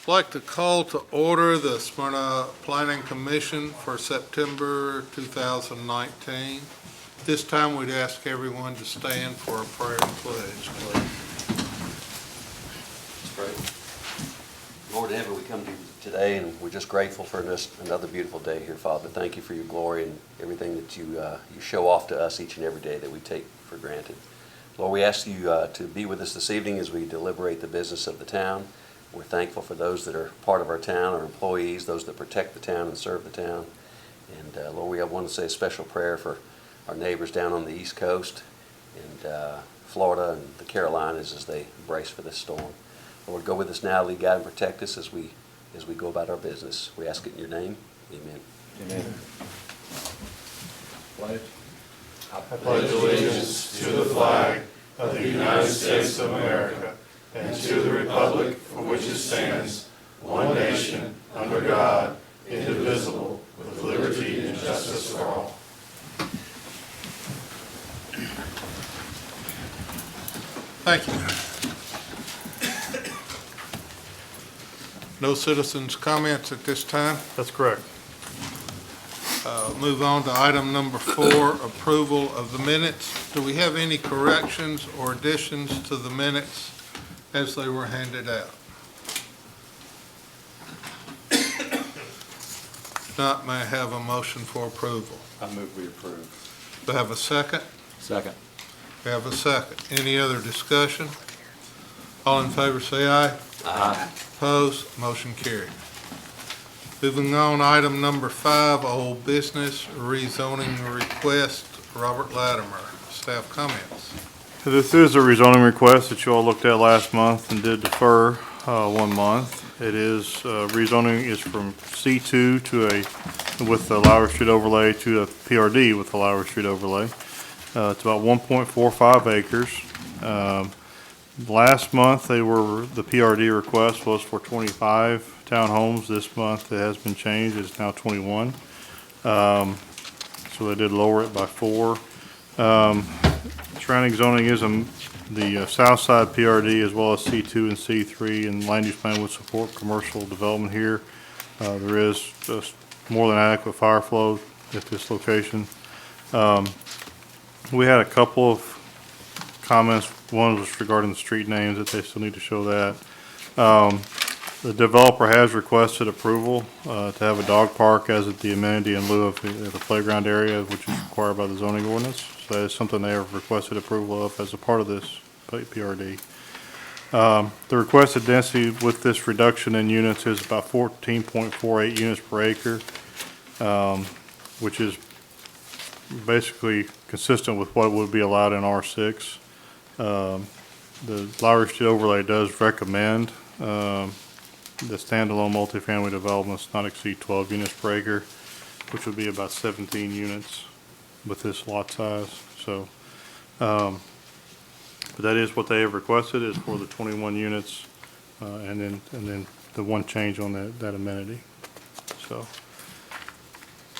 I'd like to call to order the Smyrna Planning Commission for September 2019. This time we'd ask everyone to stand for a prayer and pledge, please. Let's pray. Lord in heaven, we come to you today, and we're just grateful for another beautiful day here, Father. Thank you for your glory and everything that you show off to us each and every day that we take for granted. Lord, we ask you to be with us this evening as we deliberate the business of the town. We're thankful for those that are part of our town, our employees, those that protect the town and serve the town. And Lord, we want to say a special prayer for our neighbors down on the East Coast and Florida and the Carolinas as they brace for this storm. Lord, go with us now, lead, guide, and protect us as we go about our business. We ask it in your name. Amen. Amen. Pledge. I pledge allegiance to the flag of the United States of America and to the republic for which it stands, one nation, under God, indivisible, with liberty and justice for all. Thank you. No citizens' comments at this time. That's correct. Move on to item number 4, approval of the minutes. Do we have any corrections or additions to the minutes as they were handed out? If not, may I have a motion for approval? I move we approve. Do I have a second? Second. We have a second. Any other discussion? All in favor say aye. Aye. Opposed? Motion carried. Moving on, item number 5, old business, rezoning request, Robert Latimer. Staff comments. This is a rezoning request that you all looked at last month and did defer 1 month. It is, rezoning is from C2 with the Lowry Street overlay to a PRD with the Lowry Street overlay. It's about 1.45 acres. Last month, the PRD request was for 25 townhomes. This month, it has been changed. It's now 21. So they did lower it by 4. Surrounding zoning is the south side PRD as well as C2 and C3, and land use plan would support commercial development here. There is just more than adequate fire flow at this location. We had a couple of comments. One was regarding the street names, that they still need to show that. The developer has requested approval to have a dog park as the amenity in lieu of the playground area, which is required by the zoning ordinance. So that is something they have requested approval of as a part of this PRD. The requested density with this reduction in units is about 14.48 units per acre, which is basically consistent with what would be allowed in R6. The Lowry Street overlay does recommend the standalone multifamily developments not exceed 12 units per acre, which would be about 17 units with this lot size. So, but that is what they have requested, is for the 21 units, and then the one change on that amenity. So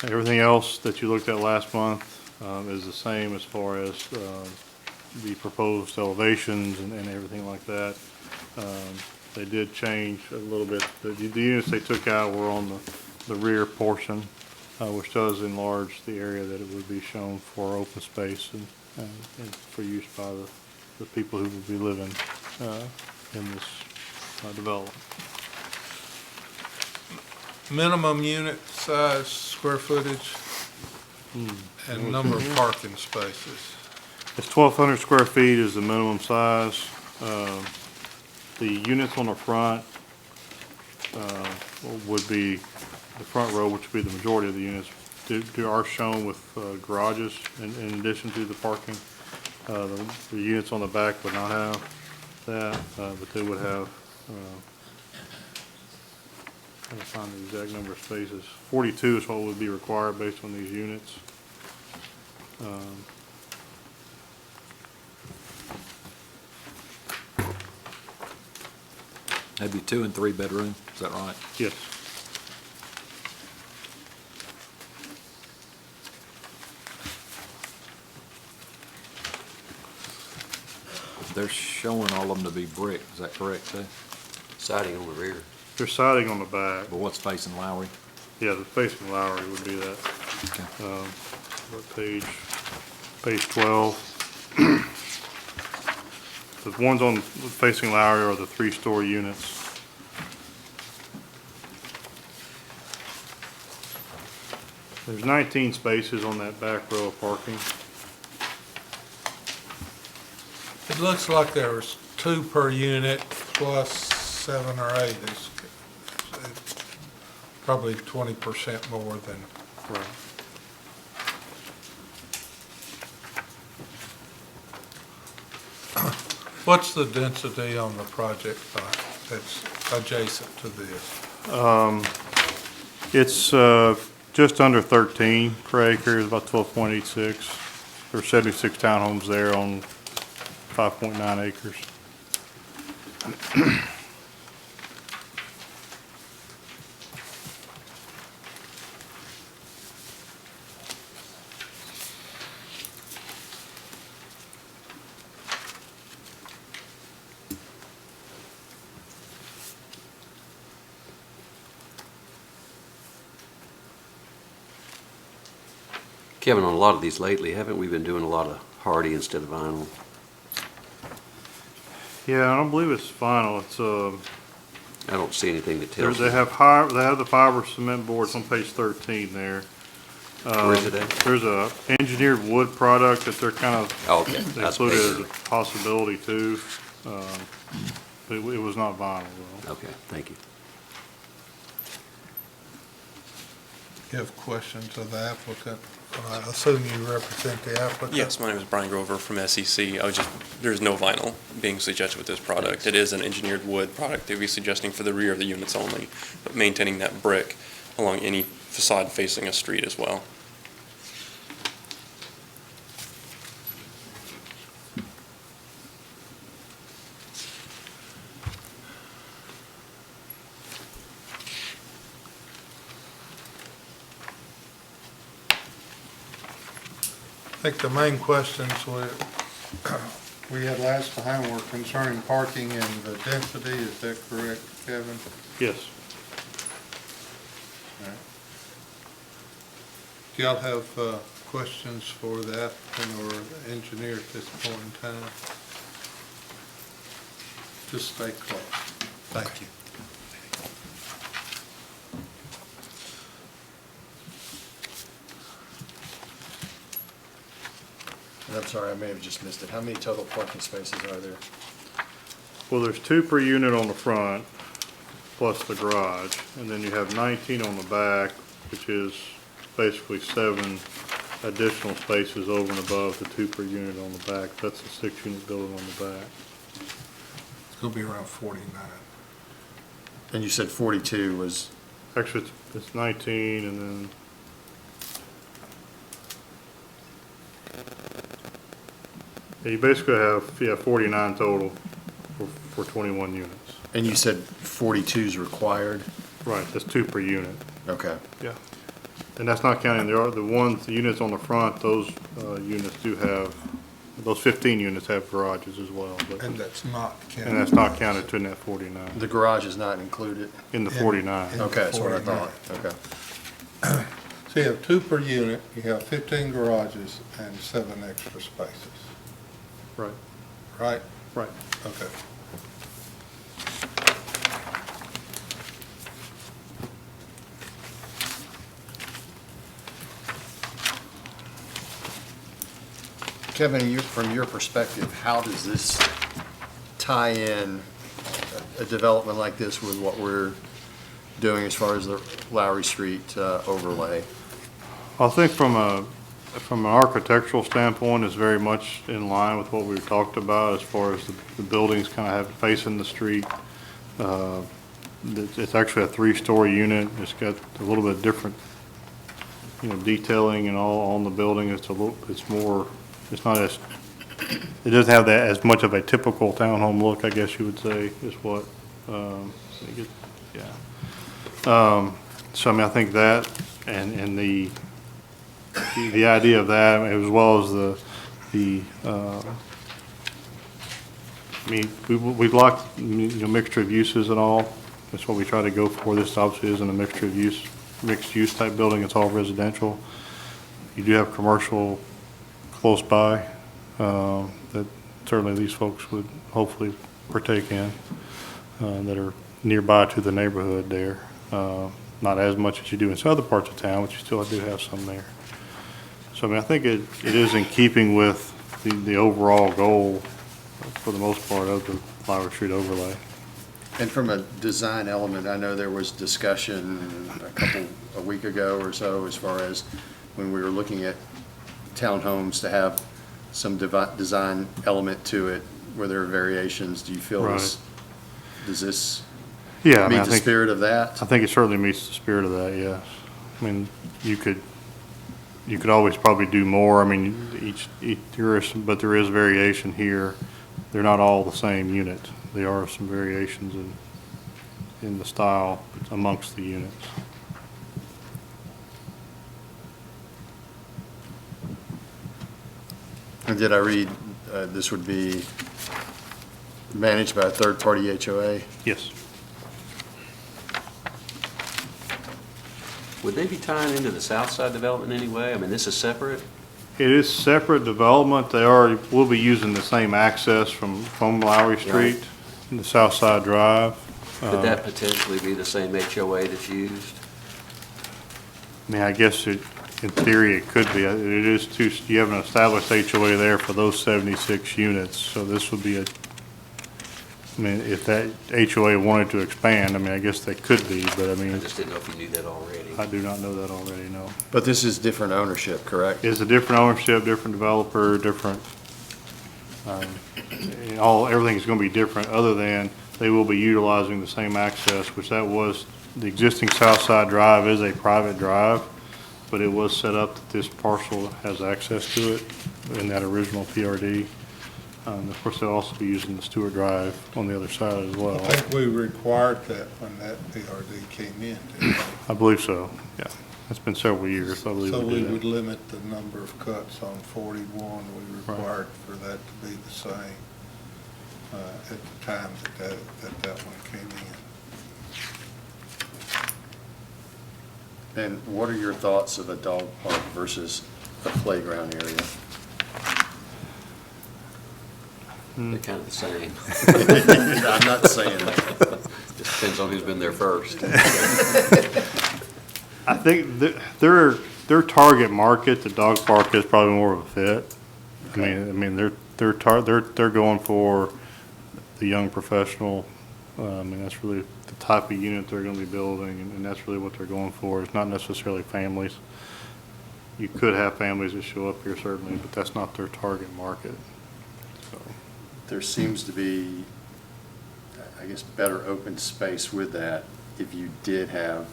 everything else that you looked at last month is the same as far as the proposed elevations and everything like that. They did change a little bit. The units they took out were on the rear portion, which does enlarge the area that it would be shown for open space and for use by the people who will be living in this development. Minimum unit size, square footage, and number of parking spaces. It's 1,200 square feet is the minimum size. The units on the front would be the front row, which would be the majority of the units. They are shown with garages in addition to the parking. The units on the back would not have that, but they would have, trying to find the exact number of spaces. 42 is what would be required based on these units. Maybe 2 and 3 bedroom, is that right? Yes. They're showing all of them to be brick, is that correct, too? Siding on the rear. There's siding on the back. But what's facing Lowry? Yeah, the facing Lowry would be that. Okay. What page 12. The ones on facing Lowry are the 3-story units. There's 19 spaces on that back row of parking. It looks like there was 2 per unit plus 7 or 8. It's probably 20% more than. Right. What's the density on the project site that's adjacent to this? It's just under 13 per acre, it's about 12.86. There's 76 townhomes there on 5.9 acres. Kevin, on a lot of these lately, haven't we been doing a lot of hardy instead of vinyl? Yeah, I don't believe it's final. It's I don't see anything that tells they me. have the fiber cement boards on page 13 there. Where is it at? There's a engineered wood product that they're kind of Oh, okay. they That's included as bigger. a possibility too. But it was not vinyl though. Okay, thank you. You have questions of the applicant? I assume you represent the applicant? Yes, my name is Brian Grover from SEC. There's no vinyl being suggested with this product. It is an engineered wood product that we're suggesting for the rear of the units only, but maintaining that brick along any facade facing a street as well. I think the main questions we had last time were concerning parking and the density. Is that correct, Kevin? Yes. All right. Do y'all have questions for the applicant or the engineer at this point in time? Just stay close. Thank you. And I'm sorry, I may have just missed it. How many total parking spaces are there? Well, there's 2 per unit on the front, plus the garage, and then you have 19 on the back, which is basically 7 additional spaces over and above the 2 per unit on the back. That's a 6-unit building on the back. It's gonna be around 49. And you said 42 was, Actually, it's 19, and then yeah, you basically have 49 total for 21 units. and you said 42 is required? Right, that's 2 per unit. Okay. Yeah. And that's not counting, the units on the front, those units do have, those 15 units have garages as well. But And that's not counted. and that's not counted to in that 49, The garage is not included? in the 49. in- Okay, that's what I 49. thought. Okay. So you have 2 per unit, you have 15 garages and 7 extra spaces, Right, right? right. Okay. Kevin, from your perspective, how does this tie in a development like this with what we're doing as far as the Lowry Street overlay? I think from an architectural standpoint, it's very much in line with what we talked about as far as the buildings kind of have facing the street. It's actually a 3-story unit. It's got a little bit different, detailing and all on the building. It's more, it's not as, it doesn't have that as much of a typical townhome look, I guess you would say, is what, yeah. So I mean, I think that and the idea of that, as well as I mean, we'd like, mixture of uses and all, That's what we try to go for. This obviously isn't a mixed use type building. It's all residential. You do have commercial close by, that certainly these folks would hopefully partake in, that are nearby to the neighborhood there. Not as much as you do in some other parts of town, but you still do have some there. So I mean, I think it is in keeping with the overall goal, for the most part, of the Lowry Street overlay. And from a design element, I know there was discussion a week ago or so, as far as when we were looking at townhomes, to have some design element to it. Were there variations? Do you feel this, does this Yeah, I mean, meet I the think, spirit of that? I think it certainly meets the spirit of that, yes. I mean, you could always probably do more. I mean, but there is variation here. They're not all the same unit. There are some variations in the style amongst the units. And did I read, this would be managed by a third-party HOA? Yes. Would they be tying into the south side development in any way? I mean, this is separate? It is separate development. We'll be using the same access from Lowry Street and the South Side Drive. Could that potentially be the same HOA that's used? I mean, I guess in theory, it could be. It is you have an established HOA there for those 76 units, so this would be I mean, if that HOA wanted to expand, I mean, I guess they could be, but I mean, I just didn't know if you knew that already. I do not know that already, no. But this is different ownership, correct? It's a different ownership, different developer, different, everything's gonna be different, other than they will be utilizing the same access, which that was, the existing South Side Drive is a private drive, but it was set up that this parcel has access to it in that original PRD. Of course, they'll also be using the Stewart Drive on the other side as well. I think we required that when that PRD came in, didn't we? I believe so, yeah. It's been several years, I believe So we we did would that. limit the number of cuts on 41. We required for that to be the same at the time that one came in. And what are your thoughts of a dog park versus a playground area? They're kind of the same. I'm not saying that. Just depends on who's been there first. I think their target market, the dog park, is probably more of a fit. I mean, they're going for the young professional. I mean, that's really the type of unit they're gonna be building, and that's really what they're going for. It's not necessarily families. You could have families that show up here certainly, but that's not their target market, so. There seems to be, I guess, better open space with that if you did have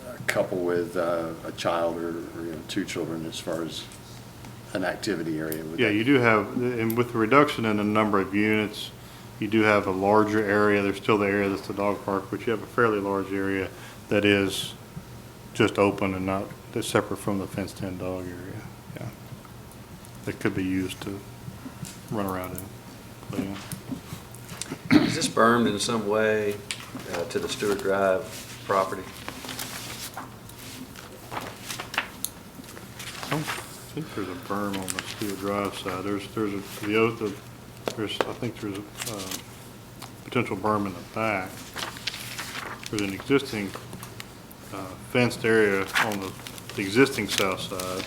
a couple with a child or two children, as far as an activity area. Yeah, you do have, and with the reduction in the number of units, you do have a larger area. There's still the area that's the dog park, but you have a fairly large area that is just open and not, that's separate from the fenced-in dog area, yeah. That could be used to run around in, play in. Is this bermed in some way to the Stewart Drive property? I don't think there's a berm on the Stewart Drive side. I think there's a potential berm in the back. There's an existing fenced area on the existing south side.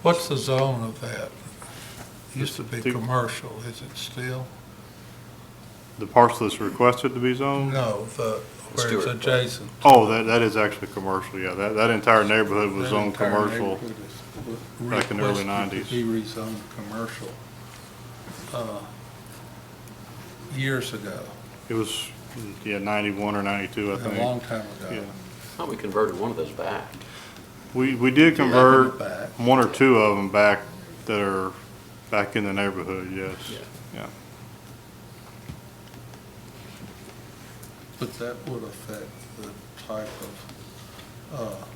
What's the zone of that? Used to be commercial, is it still? The parcel that's requested to be zoned? No, where it's Stewart. adjacent. Oh, that is actually commercial, yeah. That entire neighborhood was That zoned entire commercial. neighborhood is back in the early requested 90s. to be rezoned commercial years ago, It was, 91 or 92, I a think. long time ago. Yeah. I thought we converted one of those back. We did convert it back. one or two of them back that are back in the neighborhood, yes. Yeah. Yeah. But that would affect the type of,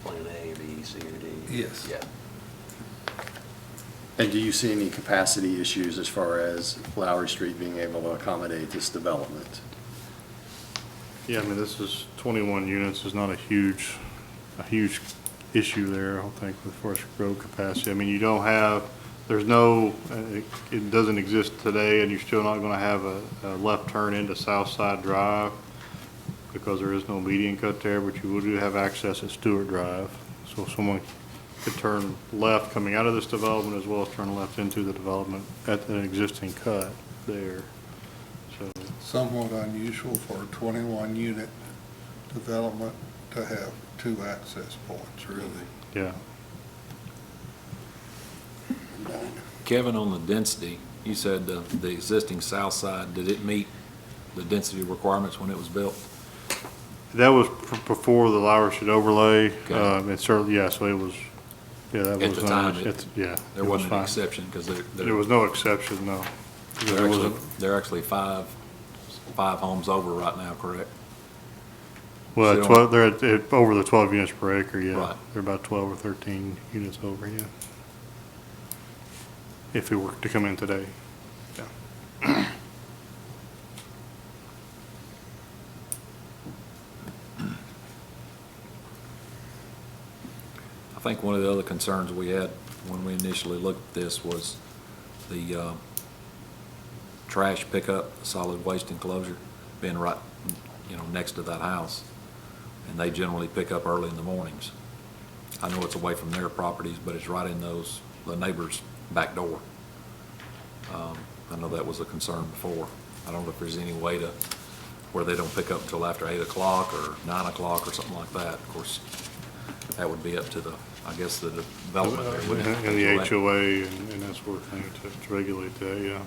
Plan A, B, C, or D. Yes. Yeah. And do you see any capacity issues as far as Lowry Street being able to accommodate this development? Yeah, I mean, this is 21 units, is not a huge issue there, I don't think, as far as road capacity. I mean, you don't have, there's no, it doesn't exist today, and you're still not gonna have a left turn into Southside Drive because there is no median cut there, but you do have access at Stewart Drive. So someone could turn left coming out of this development as well as turn left into the development at an existing cut there. So, Somewhat unusual for a 21-unit development to have two access points, really. yeah. Kevin, on the density, you said the existing south side, did it meet the density requirements when it was built? That was before the Lowry Street overlay. Okay. It certainly, yeah, so it was, yeah, that At was. the time, Yeah. There it was wasn't an fine. exception, because There was no exception, no. There wasn't, they're actually five homes over right now, correct? well, so- 12, they're over the 12 units per acre, yeah. Right. They're about 12 or 13 units over, yeah. If it were to come in today. I think one of the other concerns we had when we initially looked at this was the trash pickup, solid waste enclosure, being right, next to that house. And they generally pick up early in the mornings. I know it's away from their properties, but it's right in the neighbor's back door. I know that was a concern before. I don't know if there's any way to, where they don't pick up until after 8 o'clock or 9 o'clock or something like that. Of course, that would be up to the, I guess, the development there, wouldn't it? And the HOA and that sort of thing to regulate that, yeah.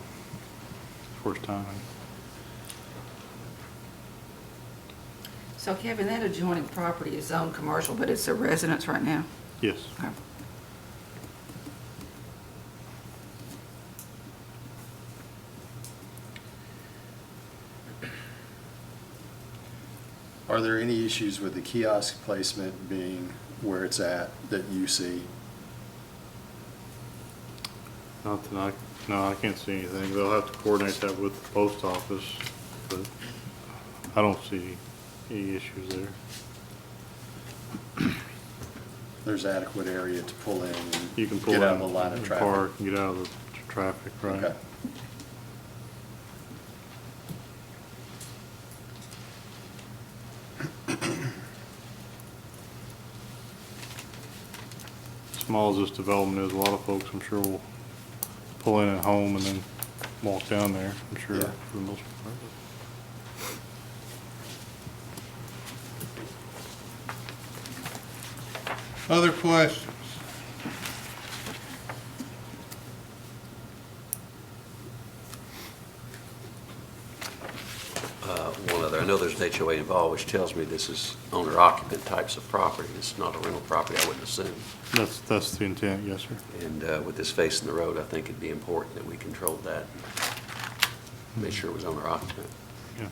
First time. So Kevin, that adjoining property is zoned commercial, but it's a residence right now? Yes. Okay. Are there any issues with the kiosk placement being where it's at that you see? Not tonight. No, I can't see anything. They'll have to coordinate that with the post office, but I don't see any issues there. There's adequate area to pull in You can and pull get out of in the line of and traffic? park and get out of the traffic, right? Okay. Small as this development is, a lot of folks, I'm sure, will pull in at home and then walk down there, I'm sure, Yeah. for the most part. Other questions? One other, I know there's an HOA involved, which tells me this is owner occupant types of property. It's not a rental property, I wouldn't assume. That's the intent, yes, sir. And with this facing the road, I think it'd be important that we controlled that. Make sure it was owner occupant. Yeah.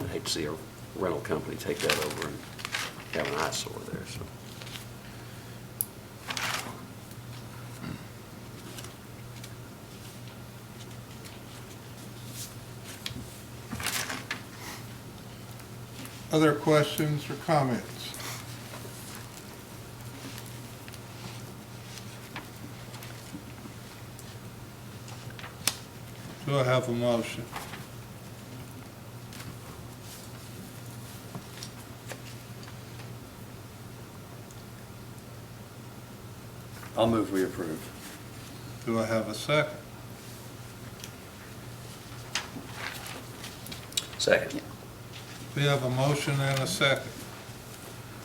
I'd hate to see a rental company take that over and have an eyesore there, so. Other questions or comments? Do I have a motion? I'll move we approve. Do I have a second? Second. We have a motion and a second.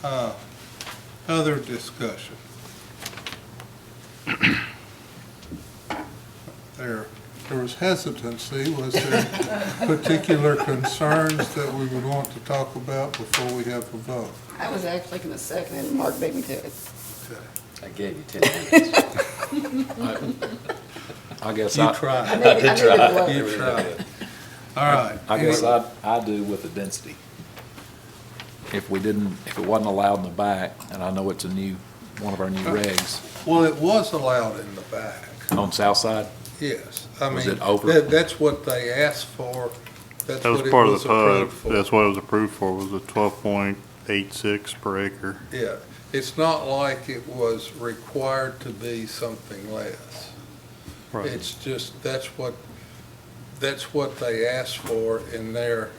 Other discussion? There was hesitancy. Was there particular concerns that we would want to talk about before we have a vote? I was actually going to second it, and Mark beat me to it. I gave you 10 minutes. I guess You I tried. I needed a blow. You tried. All right. I guess I do with the density. If it wasn't allowed in the back, and I know it's a new one of our new regs Well, it was allowed in the back, on South Side. yes. I Was mean, it over? That's what they asked for. That's That was what it part of was the PUD. approved for. That's what it was approved for, was a 12.86 per acre. Yeah, it's not like it was required to be something less. Right. It's just, that's what they asked for in their,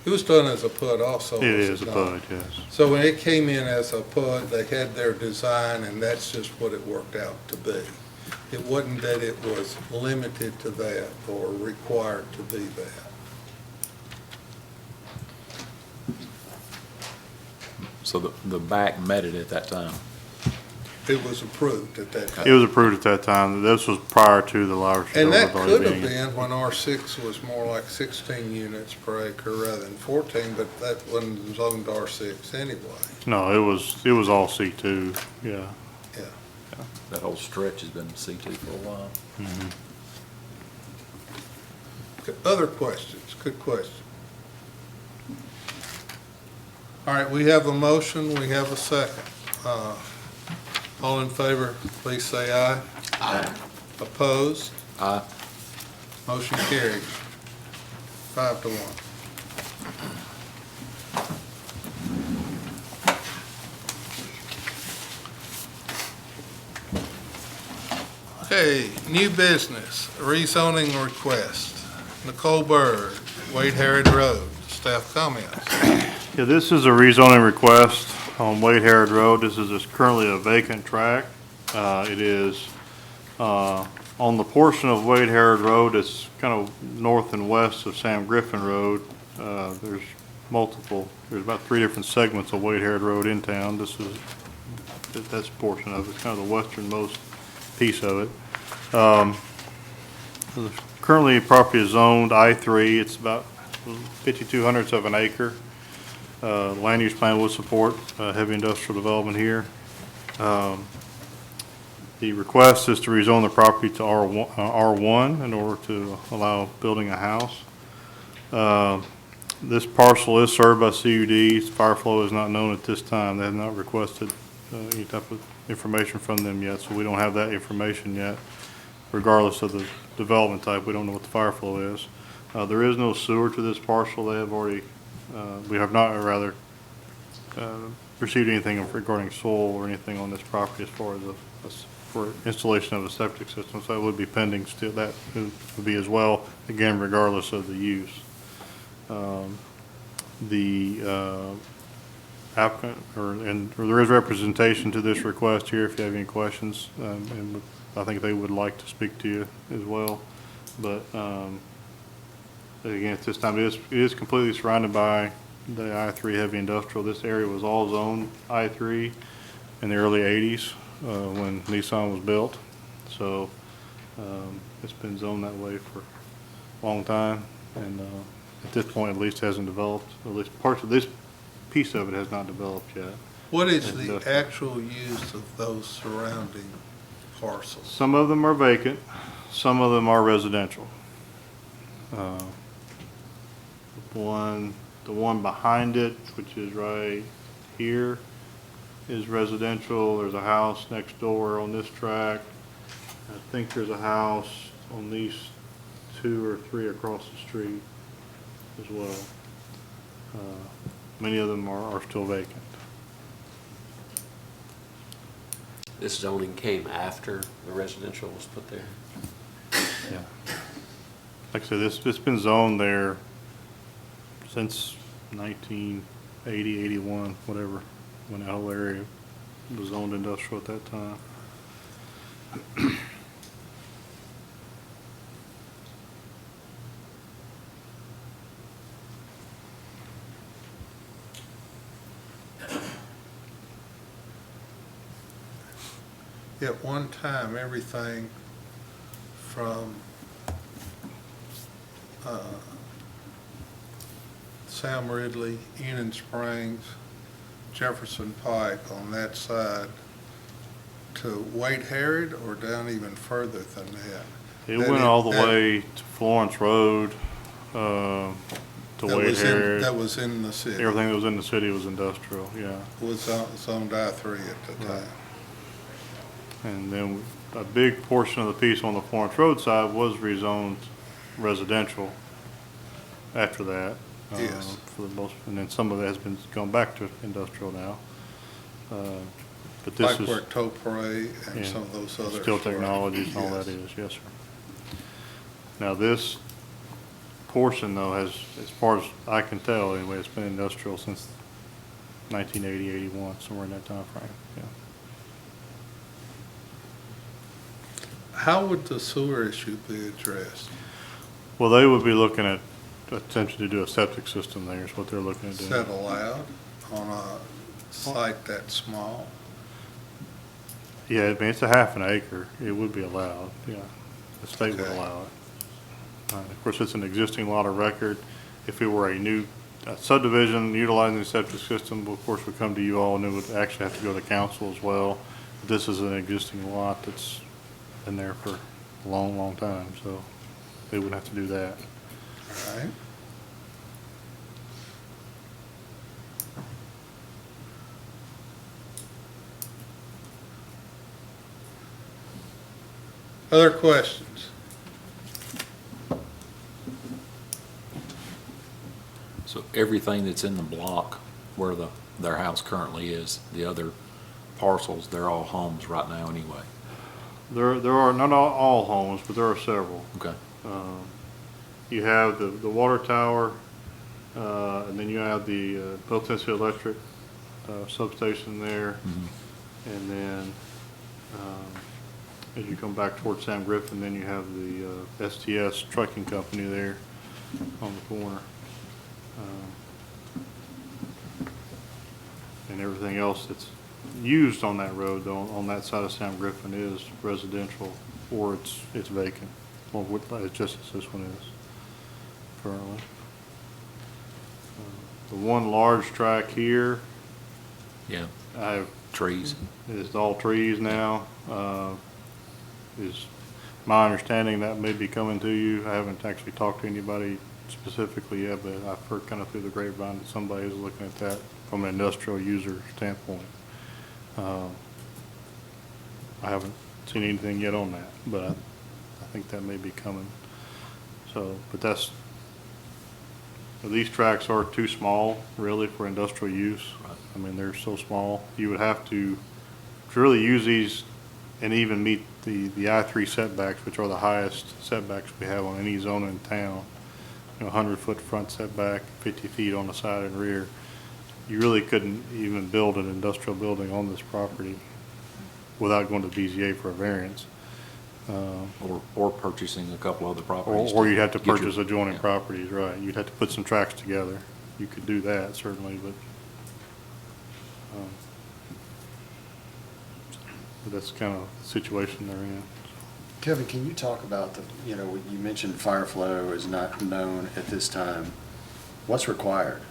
it was done as a PUD also. It was is a not? PUD, yes. So when it came in as a PUD, they had their design, and that's just what it worked out to be. It wasn't that it was limited to that or required to be that. So the back met it at that time. It was approved at that time. It was approved at that time. This was prior to the Lowry Street And that overlay could have being. been when R6 was more like 16 units per acre rather than 14, but that wasn't zoned R6 anyway. No, it was all C2, yeah. That whole stretch has been C2 for a while. Other questions? Good question. All right, we have a motion, we have a second. All in favor, please say aye. Aye. Opposed? Aye. Motion carries 5-1. Okay, new business, rezoning request. Nicole Bird, Wade Harrod Road, staff comments. Yeah, this is a rezoning request on Wade Harrod Road. This is currently a vacant tract. It is on the portion of Wade Harrod Road that's kind of north and west of Sam Griffin Road. There's about 3 different segments of Wade Harrod Road in town. That's a portion of it. It's kind of the westernmost piece of it. Currently, property is zoned I-3. It's about 5,200ths of an acre. Land use plan will support heavy industrial development here. The request is to rezone the property to R1 in order to allow building a house. This parcel is served by CUD. Fire flow is not known at this time. They have not requested any type of information from them yet, so we don't have that information yet. Regardless of the development type, we don't know what the fire flow is. There is no sewer to this parcel. They have already, we have not, rather, received anything regarding soil or anything on this property as far as for installation of a septic system, so that would be pending still. That would be as well, again, regardless of the use. The applicant, or there is representation to this request here if you have any questions, and I think they would like to speak to you as well. But again, at this time, it is completely surrounded by the I-3 heavy industrial. This area was all zoned I-3 in the early 80s when Nissan was built. So it's been zoned that way for a long time, and at this point at least hasn't developed, or at least parts of this piece of it has not developed yet. What is the Industrial. actual use of those surrounding parcels? Some of them are vacant, some of them are residential. The one behind it, which is right here, is residential. There's a house next door on this tract. I think there's a house on these 2 or 3 across the street as well. Many of them are still vacant. This zoning came after the residential was put there? Yeah. Like I said, it's been zoned there since 1980, 81, whatever, when that whole area was zoned industrial at that time. At one time, everything from Sam Ridley, Enon Springs, Jefferson Pike on that side to Wade Harrod, or down even further than that? It That went is- all the that- way to Florence Road, to Wade Harrod. That was in the city, Everything that was in the city was industrial, yeah. was zoned I-3 at the time. And then a big portion of the piece on the Florence Road side was rezoned residential after that. Yes. For the most, and then some of it has been gone back to industrial now. But this Like is. where Topre and Yeah, some of those other. Steel Technologies and all that is, yes, sir. Now, this portion though has, as far as I can tell anyway, it's been industrial since 1980, 81, somewhere in that time frame. Yeah. How would the sewer issue be addressed? Well, they would be looking at attempting to do a septic system there is what they're looking at Is doing. that allowed on a site that small? Yeah, I mean, it's a half an acre. It would be allowed, yeah. The state would Okay. allow it. Of course, it's an existing lot of record. If it were a new subdivision utilizing the septic system, of course, would come to you all and it would actually have to go to council as well. This is an existing lot that's been there for a long, long time, so they wouldn't have to do that. All right. Other questions? So everything that's in the block where their house currently is, the other parcels, they're all homes right now anyway. There are, not all homes, but there are several. Okay. You have the water tower, and then you have the Middle Tennessee Electric substation there. And then, as you come back towards Sam Griffin, then you have the STS trucking company there on the corner. And everything else that's used on that road, though, on that side of Sam Griffin is residential, or it's vacant, or just as this one is currently. The one large tract here, Yeah, I have trees. is all trees now. Is my understanding that may be coming to you. I haven't actually talked to anybody specifically yet, but I've heard kind of through the grapevine that somebody is looking at that from an industrial user standpoint. I haven't seen anything yet on that, but I think that may be coming. So, but these tracks are too small really for industrial use. I mean, they're so small. You would have to really use these and even meet the I-3 setbacks, which are the highest setbacks we have on any zone in town. 100-foot front setback, 50 feet on the side and rear. You really couldn't even build an industrial building on this property without going to BZA for a variance. Or purchasing a couple other properties. Or you'd have to get your- purchase adjoining yeah. properties, right. You'd have to put some tracks together. You could do that certainly, but that's kind of the situation they're in. Kevin, can you talk about you mentioned fire flow is not known at this time. What's required?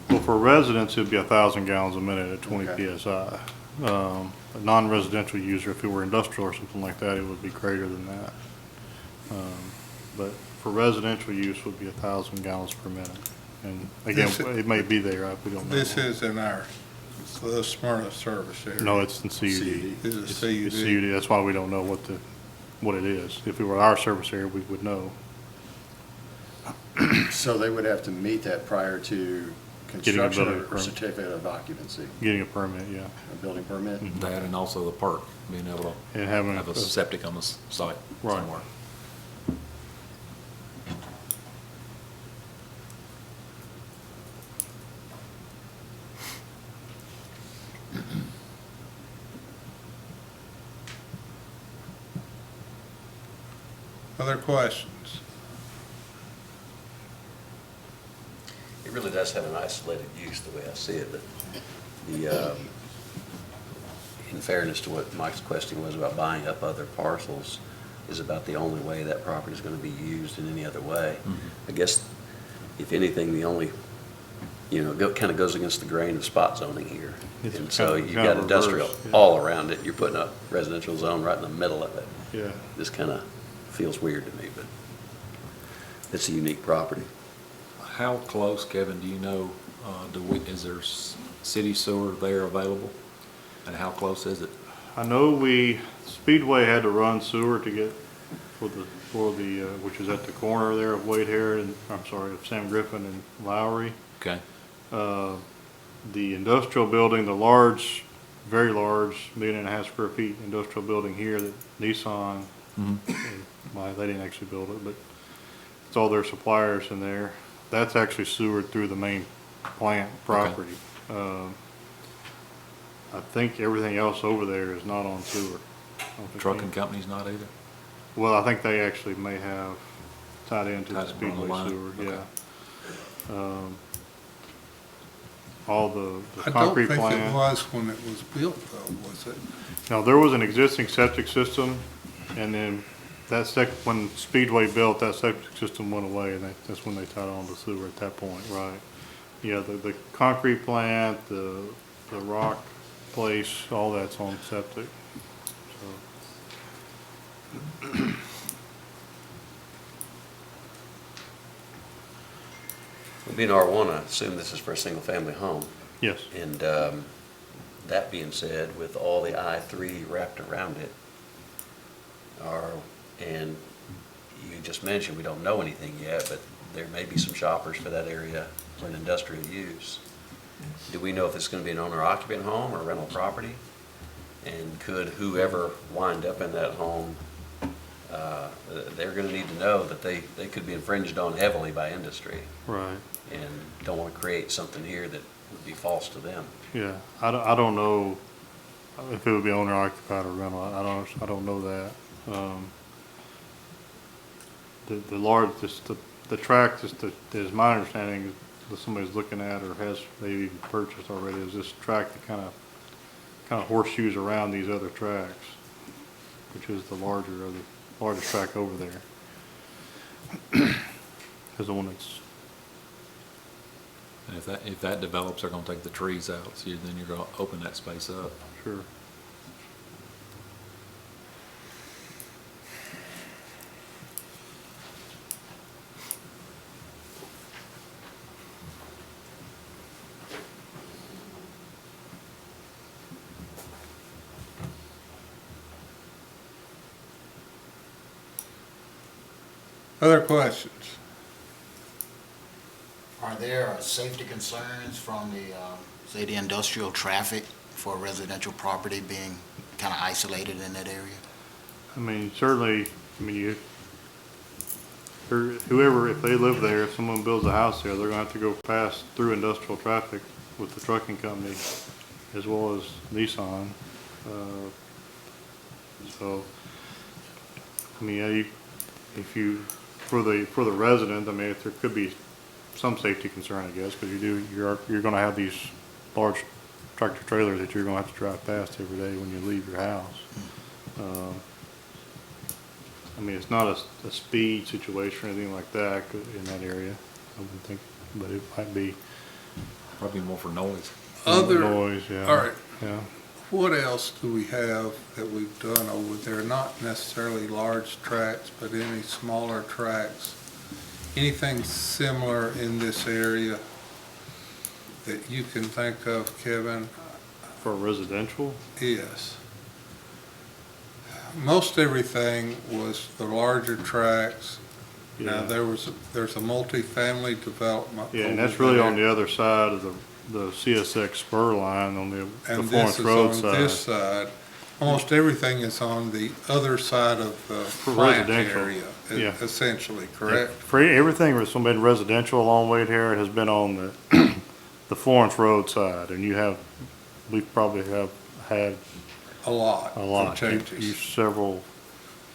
Well, for residents, it'd be 1,000 gallons a minute at 20 Okay. PSI. A non-residential user, if it were industrial or something like that, it would be greater than that. But for residential use would be 1,000 gallons per minute. And again, This- it may be there, we don't know. This is in the Smyrna service area. No, it's in CUD. CUD. Is it It's CUD? CUD, that's why we don't know what it is. If it were our service area, we would know. So they would have to meet that prior to construction building or permit. certificate of occupancy, Getting a permit, yeah. a building permit? That and also the perk, being able to And having have a septic on the site Right. somewhere. Other questions? It really does have an isolated use, the way I see it, but in fairness to what Mike's question was about buying up other parcels, is about the only way that property is going to be used in any other way. I guess, if anything, the only, kind of goes against the grain of spot zoning here. It's And so kind of you've got reverse, industrial yeah. all around it, you're putting a residential zone right in the middle of it. Yeah. This kind of feels weird to me, but it's a unique property. How close, Kevin, do you know, is there city sewer there available? And how close is it? I know Speedway had to run sewer to get which is at the corner there of Wade Harrod and, I'm sorry, of Sam Griffin and Lowry. Okay. The industrial building, the large, very large, 1.5 million square feet industrial building here that Nissan, they didn't actually build it, but it's all their suppliers in there. That's actually sewered through the main plant property. I think everything else over there is not on sewer. I don't think Trucking any- company's not either? Well, I think they actually may have tied into the Tied it on the Speedway line? sewer, Okay. yeah. All the I don't concrete think it plant. was when it was built though, was it? Now, there was an existing septic system, and then when Speedway built, that septic system went away, and that's when they tied on the sewer at that point, right? Yeah, the concrete plant, the rock place, all that's on septic, so. Being R1, I assume this is for a single-family home. Yes, And that being said, with all the I-3 wrapped around it, and you just mentioned we don't know anything yet, but there may be some shoppers for that area for an industrial use. Do we know if it's going to be an owner-occupant home or rental property? And could whoever wind up in that home, they're going to need to know that they could be infringed on heavily by industry right, and don't want to create something here that would be false to them. yeah. I don't know if it would be owner occupied or rental, I don't know that. The large, the track, is my understanding, that somebody's looking at or has maybe even purchased already, is this track that kind of horseshoes around these other tracks, which is the largest track over there. Is the one that's, And if that develops, they're gonna take the trees out, so then you're gonna open that space up. sure. Other questions? Are there safety concerns from the, say, the industrial traffic for residential property being kind of isolated in that area? I mean, certainly, whoever, if they live there, if someone builds a house there, they're gonna have to go pass through industrial traffic with the trucking company as well as Nissan. So, I mean, yeah, for the resident, I mean, if there could be some safety concern, I guess, because you're gonna have these large tractor trailers that you're gonna have to drive past every day when you leave your house. I mean, it's not a speed situation or anything like that in that area, I wouldn't think, but it might be Probably more for noise. Other, noise, yeah. all right, Yeah, what else do we have that we've done over there? Not necessarily large tracts, but any smaller tracts? Anything similar in this area that you can think of, Kevin? for residential, Yes. Most everything was the larger tracts. Now, yeah. there's a multifamily development. Yeah, and over that's really on there. the other side of the CSX spur line on the And Florence this is Road on this side. side. Almost everything is on the other side of the For plant residential, area, yeah. essentially, correct? For everything that's been residential along Wade Harrod has been on the Florence Road side, and we probably have had A lot. a of lot. You changes. several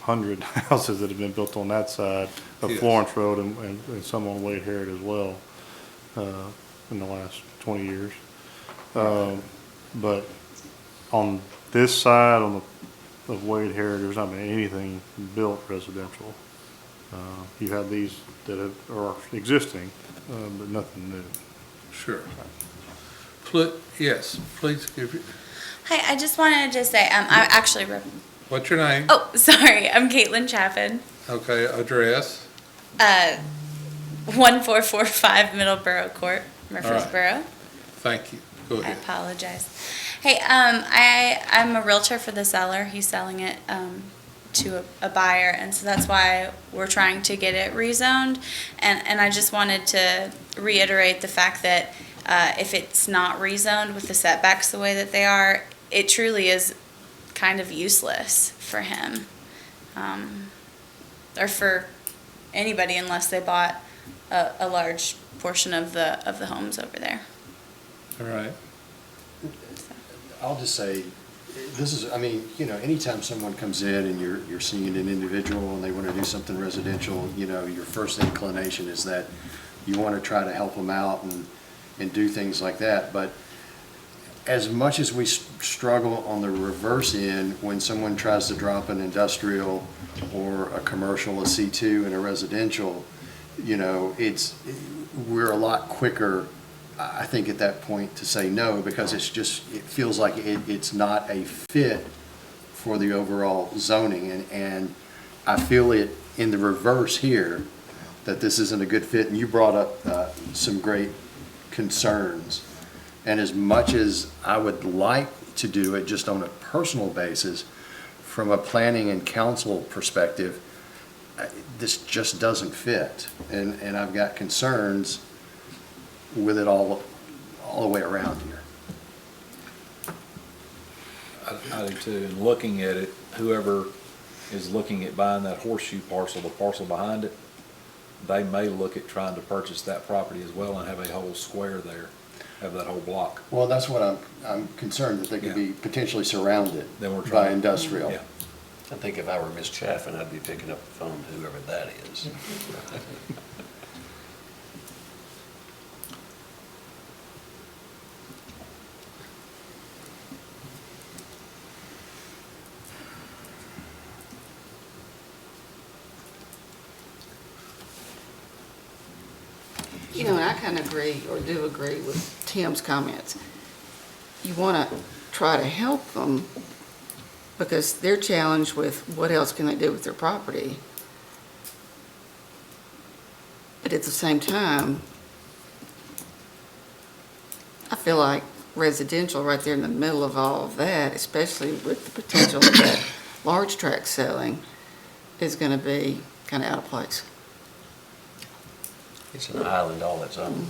hundred houses that have been built on that side of Yes. Florence Road and some on Wade Harrod as well, in the last 20 years. But on this side, of Wade Harrod, there's not been anything built residential. You have these that are existing, but nothing new. Sure. Yes, please give you, Hi, I just wanted to say, I actually, what's your name? oh, sorry, I'm Caitlin Chaffin, Okay, address. 1445 Middleborough Court, Murfreesboro. Thank you. Go I ahead. apologize. Hey, I'm a realtor for the seller. He's selling it to a buyer, and so that's why we're trying to get it rezoned. And I just wanted to reiterate the fact that if it's not rezoned with the setbacks the way that they are, it truly is kind of useless for him, or for anybody unless they bought a large portion of the homes over there. All right. I'll just say, this is, I mean, you know, anytime someone comes in and you're seeing an individual and they want to do something residential, you know, your first inclination is that you want to try to help them out and do things like that. But as much as we struggle on the reverse end, when someone tries to drop an industrial or a commercial, a C2 and a residential, you know, we're a lot quicker, I think, at that point to say no, because it feels like it's not a fit for the overall zoning. And I feel it in the reverse here, that this isn't a good fit. And you brought up some great concerns. And as much as I would like to do it just on a personal basis, from a planning and council perspective, this just doesn't fit. And I've got concerns with it all the way around here. I do too, and looking at it, whoever is looking at buying that horseshoe parcel, the parcel behind it, they may look at trying to purchase that property as well and have a whole square there, have that whole block. Well, that's what I'm concerned, that they could be potentially surrounded Then we're by trying- industrial. Yeah. I think if I were Miss Chaffin, I'd be picking up the phone to whoever that is. You know, and I kind of agree, or do agree with Tim's comments. You want to try to help them because they're challenged with what else can they do with their property. But at the same time, I feel like residential right there in the middle of all of that, especially with the potential of that large tract selling, is going to be kind of out of place. It's an island all its own.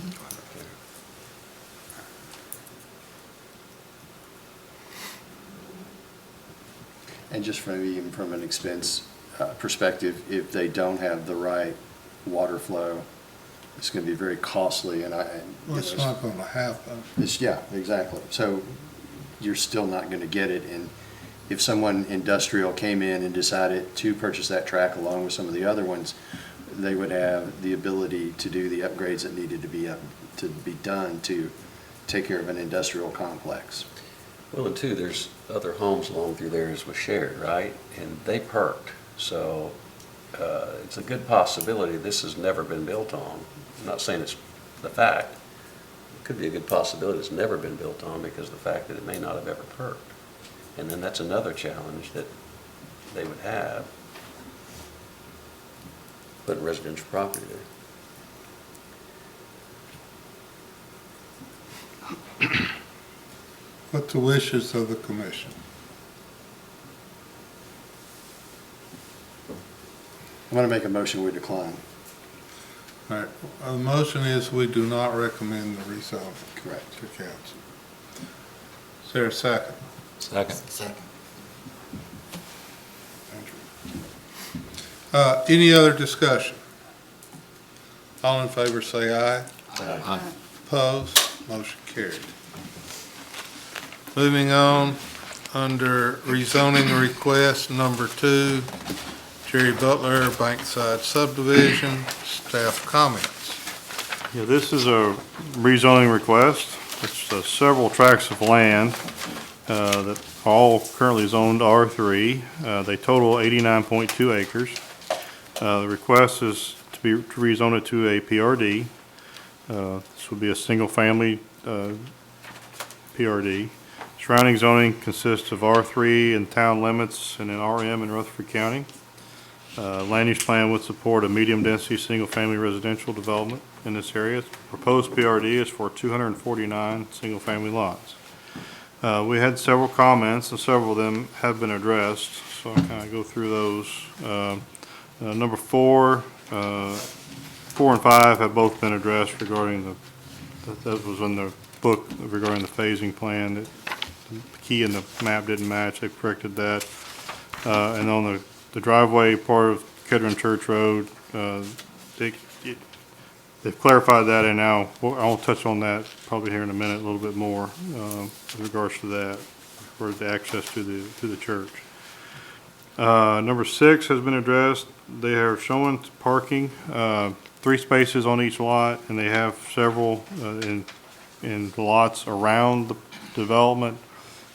And just even from an expense perspective, if they don't have the right water flow, it's going to be very costly. And Well, it's not going to happen. Yeah, exactly. So you're still not going to get it. And if someone industrial came in and decided to purchase that tract along with some of the other ones, they would have the ability to do the upgrades that needed to be done to take care of an industrial complex. Well, and two, there's other homes along through there as was shared, right? And they perked, so it's a good possibility this has never been built on. I'm not saying it's the fact. It could be a good possibility it's never been built on because of the fact that it may not have ever perked. And then that's another challenge that they would have, putting residential property there. What's the wishes of the commission? I'm going to make a motion, we decline. All right, the motion is we do not recommend the rezoning. Correct. To council. Is there a second? Second. Second. Any other discussion? All in favor say aye. Aye. Opposed? Motion carried. Moving on, under rezoning request number 2, Jerry Butler, Bankside subdivision, staff comments. Yeah, this is a rezoning request. It's several tracts of land that all currently zoned R3. They total 89.2 acres. The request is to rezone it to a PRD. This would be a single-family PRD. Surrounding zoning consists of R3 in town limits and an RM in Rutherford County. Land use plan would support a medium-density, single-family residential development in this area. Proposed PRD is for 249 single-family lots. We had several comments, and several of them have been addressed, so I'll kind of go through those. Number 4, 4 and 5 have both been addressed regarding that was in the book regarding the phasing plan, that the key in the map didn't match, they've corrected that. And on the driveway part of Kedron Church Road, they've clarified that, and now, I'll touch on that probably here in a minute, a little bit more, with regards to that, for the access to the church. Number 6 has been addressed. They are showing parking, 3 spaces on each lot, and they have several, in the lots around the development.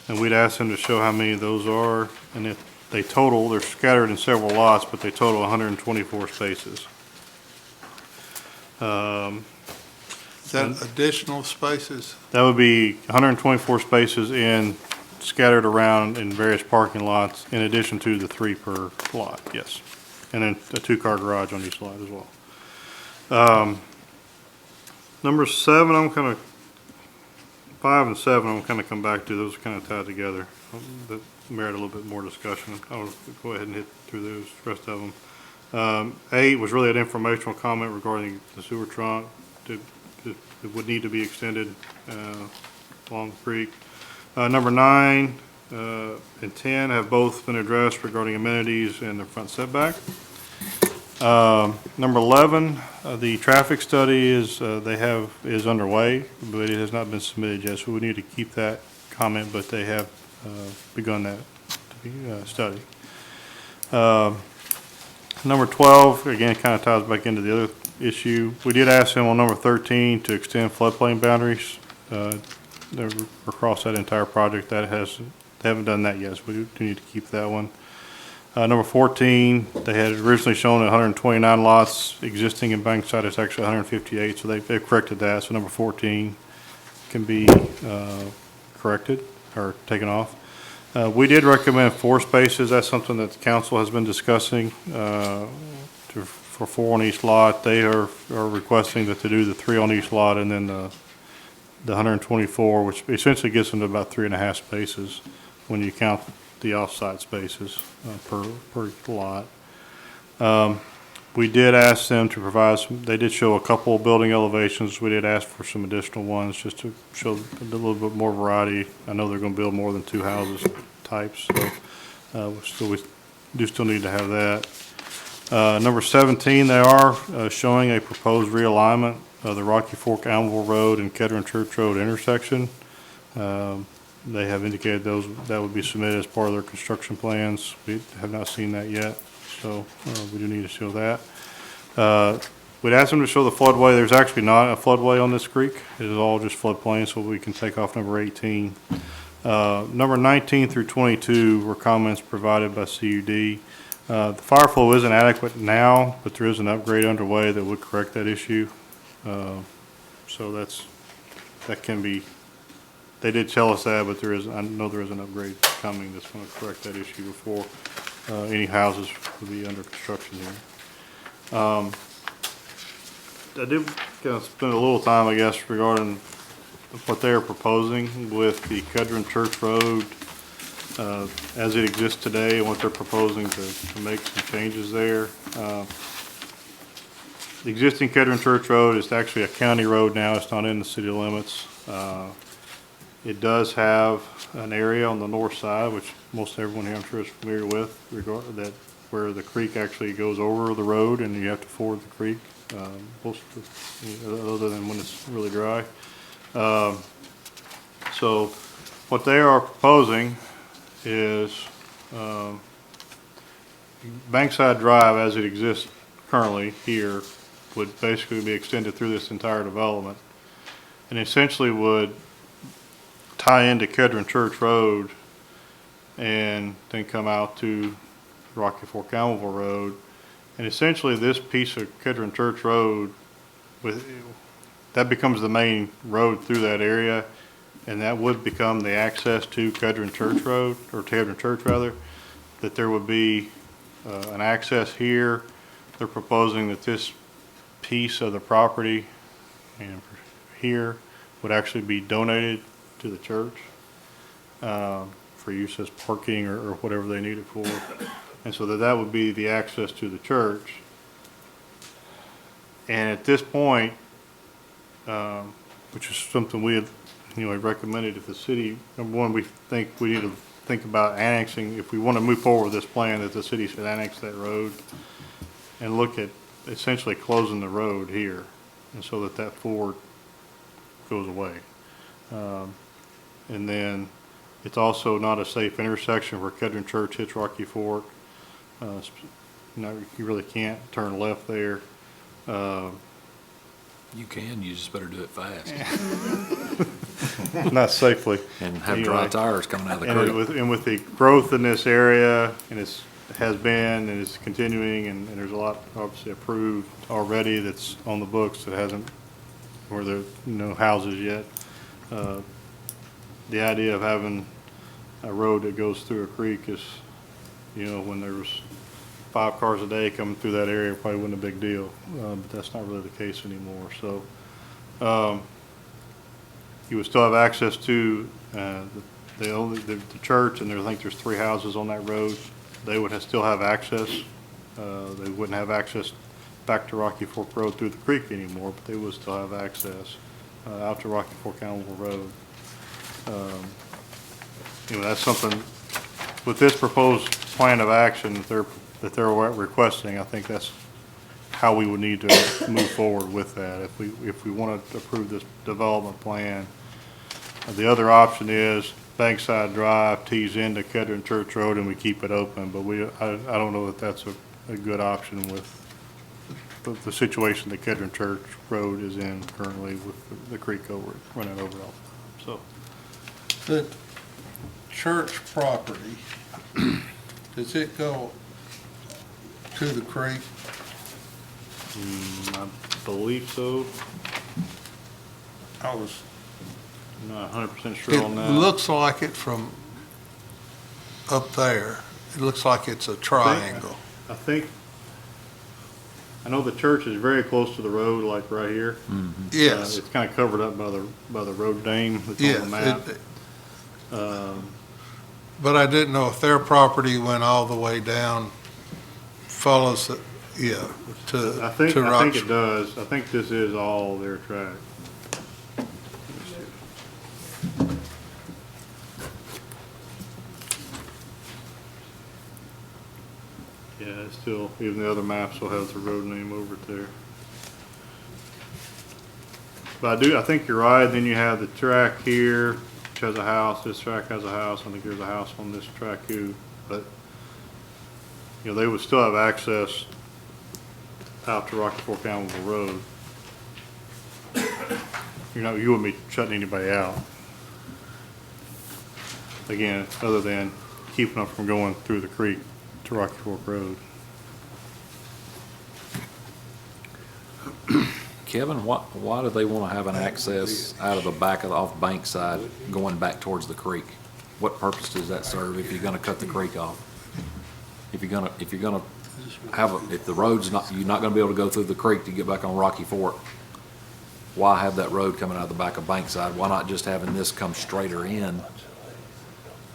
And we'd ask them to show how many of those are, and if they total, they're scattered in several lots, but they total 124 spaces. Is that additional spaces? That would be 124 spaces scattered around in various parking lots, in addition to the 3 per lot, yes. And then a 2-car garage on each lot as well. Number 7, 5 and 7, I'm kind of come back to. Those are kind of tied together. That merit a little bit more discussion. I'll go ahead and hit through those, rest of them. 8 was really an informational comment regarding the sewer trunk. It would need to be extended along the creek. Number 9 and 10 have both been addressed regarding amenities and the front setback. Number 11, the traffic study is underway, but it has not been submitted yet, so we need to keep that comment, but they have begun that study. Number 12, again, kind of ties back into the other issue. We did ask them on number 13 to extend floodplain boundaries across that entire project. They haven't done that yet, so we do need to keep that one. Number 14, they had originally shown 129 lots existing in Bankside. It's actually 158, so they've corrected that. So number 14 can be corrected or taken off. We did recommend 4 spaces. That's something that the council has been discussing for 4 on each lot. They are requesting that to do the 3 on each lot, and then the 124, which essentially gets them to about 3.5 spaces when you count the off-site spaces per lot. We did ask them to provide they did show a couple of building elevations. We did ask for some additional ones just to show a little bit more variety. I know they're going to build more than 2 houses types, so we do still need to have that. Number 17, they are showing a proposed realignment of the Rocky Fork Allenville Road and Kedron Church Road intersection. They have indicated that would be submitted as part of their construction plans. We have not seen that yet, so we do need to show that. We'd ask them to show the floodway. There's actually not a floodway on this creek. It is all just floodplain, so we can take off number 18. Number 19 through 22 were comments provided by CUD. The fire flow isn't adequate now, but there is an upgrade underway that would correct that issue. So that can be. They did tell us that, but I know there is an upgrade coming that's going to correct that issue before any houses will be under construction here. I did kind of spend a little time, I guess, regarding what they are proposing with the Kedron Church Road as it exists today, and what they're proposing to make some changes there. The existing Kedron Church Road is actually a county road now. It's not in the city limits. It does have an area on the north side, which most everyone here I'm sure is familiar with, where the creek actually goes over the road and you have to ford the creek, other than when it's really dry. So what they are proposing is Bankside Drive, as it exists currently here, would basically be extended through this entire development, and essentially would tie into Kedron Church Road and then come out to Rocky Fork Allenville Road. And essentially this piece of Kedron Church Road, that becomes the main road through that area, and that would become the access to Kedron Church Road, or Kedron Church rather, that there would be an access here. They're proposing that this piece of the property and here would actually be donated to the church. for use as parking or whatever they need it for. And so that would be the access to the church. And at this point, which is something we had, recommended if the city, number one, we think we need to think about annexing, if we want to move forward with this plan, that the city should annex that road and look at essentially closing the road here, and so that Ford goes away. And then it's also not a safe intersection where Kedron Church hits Rocky Fork. You really can't turn left there. You can, you just better do it fast. Not safely. And have dry Anyway. tires coming out of the And creek. with the growth in this area, and has been and is continuing, and there's a lot obviously approved already that's on the books that hasn't, where there are no houses yet. The idea of having a road that goes through a creek is, when there was 5 cars a day coming through that area, probably wasn't a big deal. But that's not really the case anymore. So, you would still have access to the church, and I think there's 3 houses on that road. They would still have access. They wouldn't have access back to Rocky Fork Road through the creek anymore, but they would still have access out to Rocky Fork Allenville Road. That's something, with this proposed plan of action that they're requesting, I think that's how we would need to move forward with that if we want to approve this development plan. The other option is Bankside Drive tees into Kedron Church Road and we keep it open, but I don't know that that's a good option with the situation that Kedron Church Road is in currently with the creek running over all the time. So The church property, does it go to the creek? I believe so. I was, I'm not 100% sure it on that. looks like it from up there. It looks like it's a triangle. I know the church is very close to the road, like right here. Yes, It's kind of covered up by the road name that's on yes. the map. But I didn't know if their property went all the way down, follows, to I think Rock. it does. I think this is all their track. Yeah, it's still, even the other maps will have the road name over it there. But I think you're right. Then you have the track here, which has a house. This track has a house. I think there's a house on this track too. But, they would still have access out to Rocky Fork Allenville Road. You wouldn't be shutting anybody out. Again, other than keeping them from going through the creek to Rocky Fork Road. Kevin, why do they want to have an access out of the back off Bankside going back towards the creek? What purpose does that serve if you're going to cut the creek off? If the road's you're not going to be able to go through the creek to get back on Rocky Fork, why have that road coming out of the back of Bankside? Why not just having this come straighter in,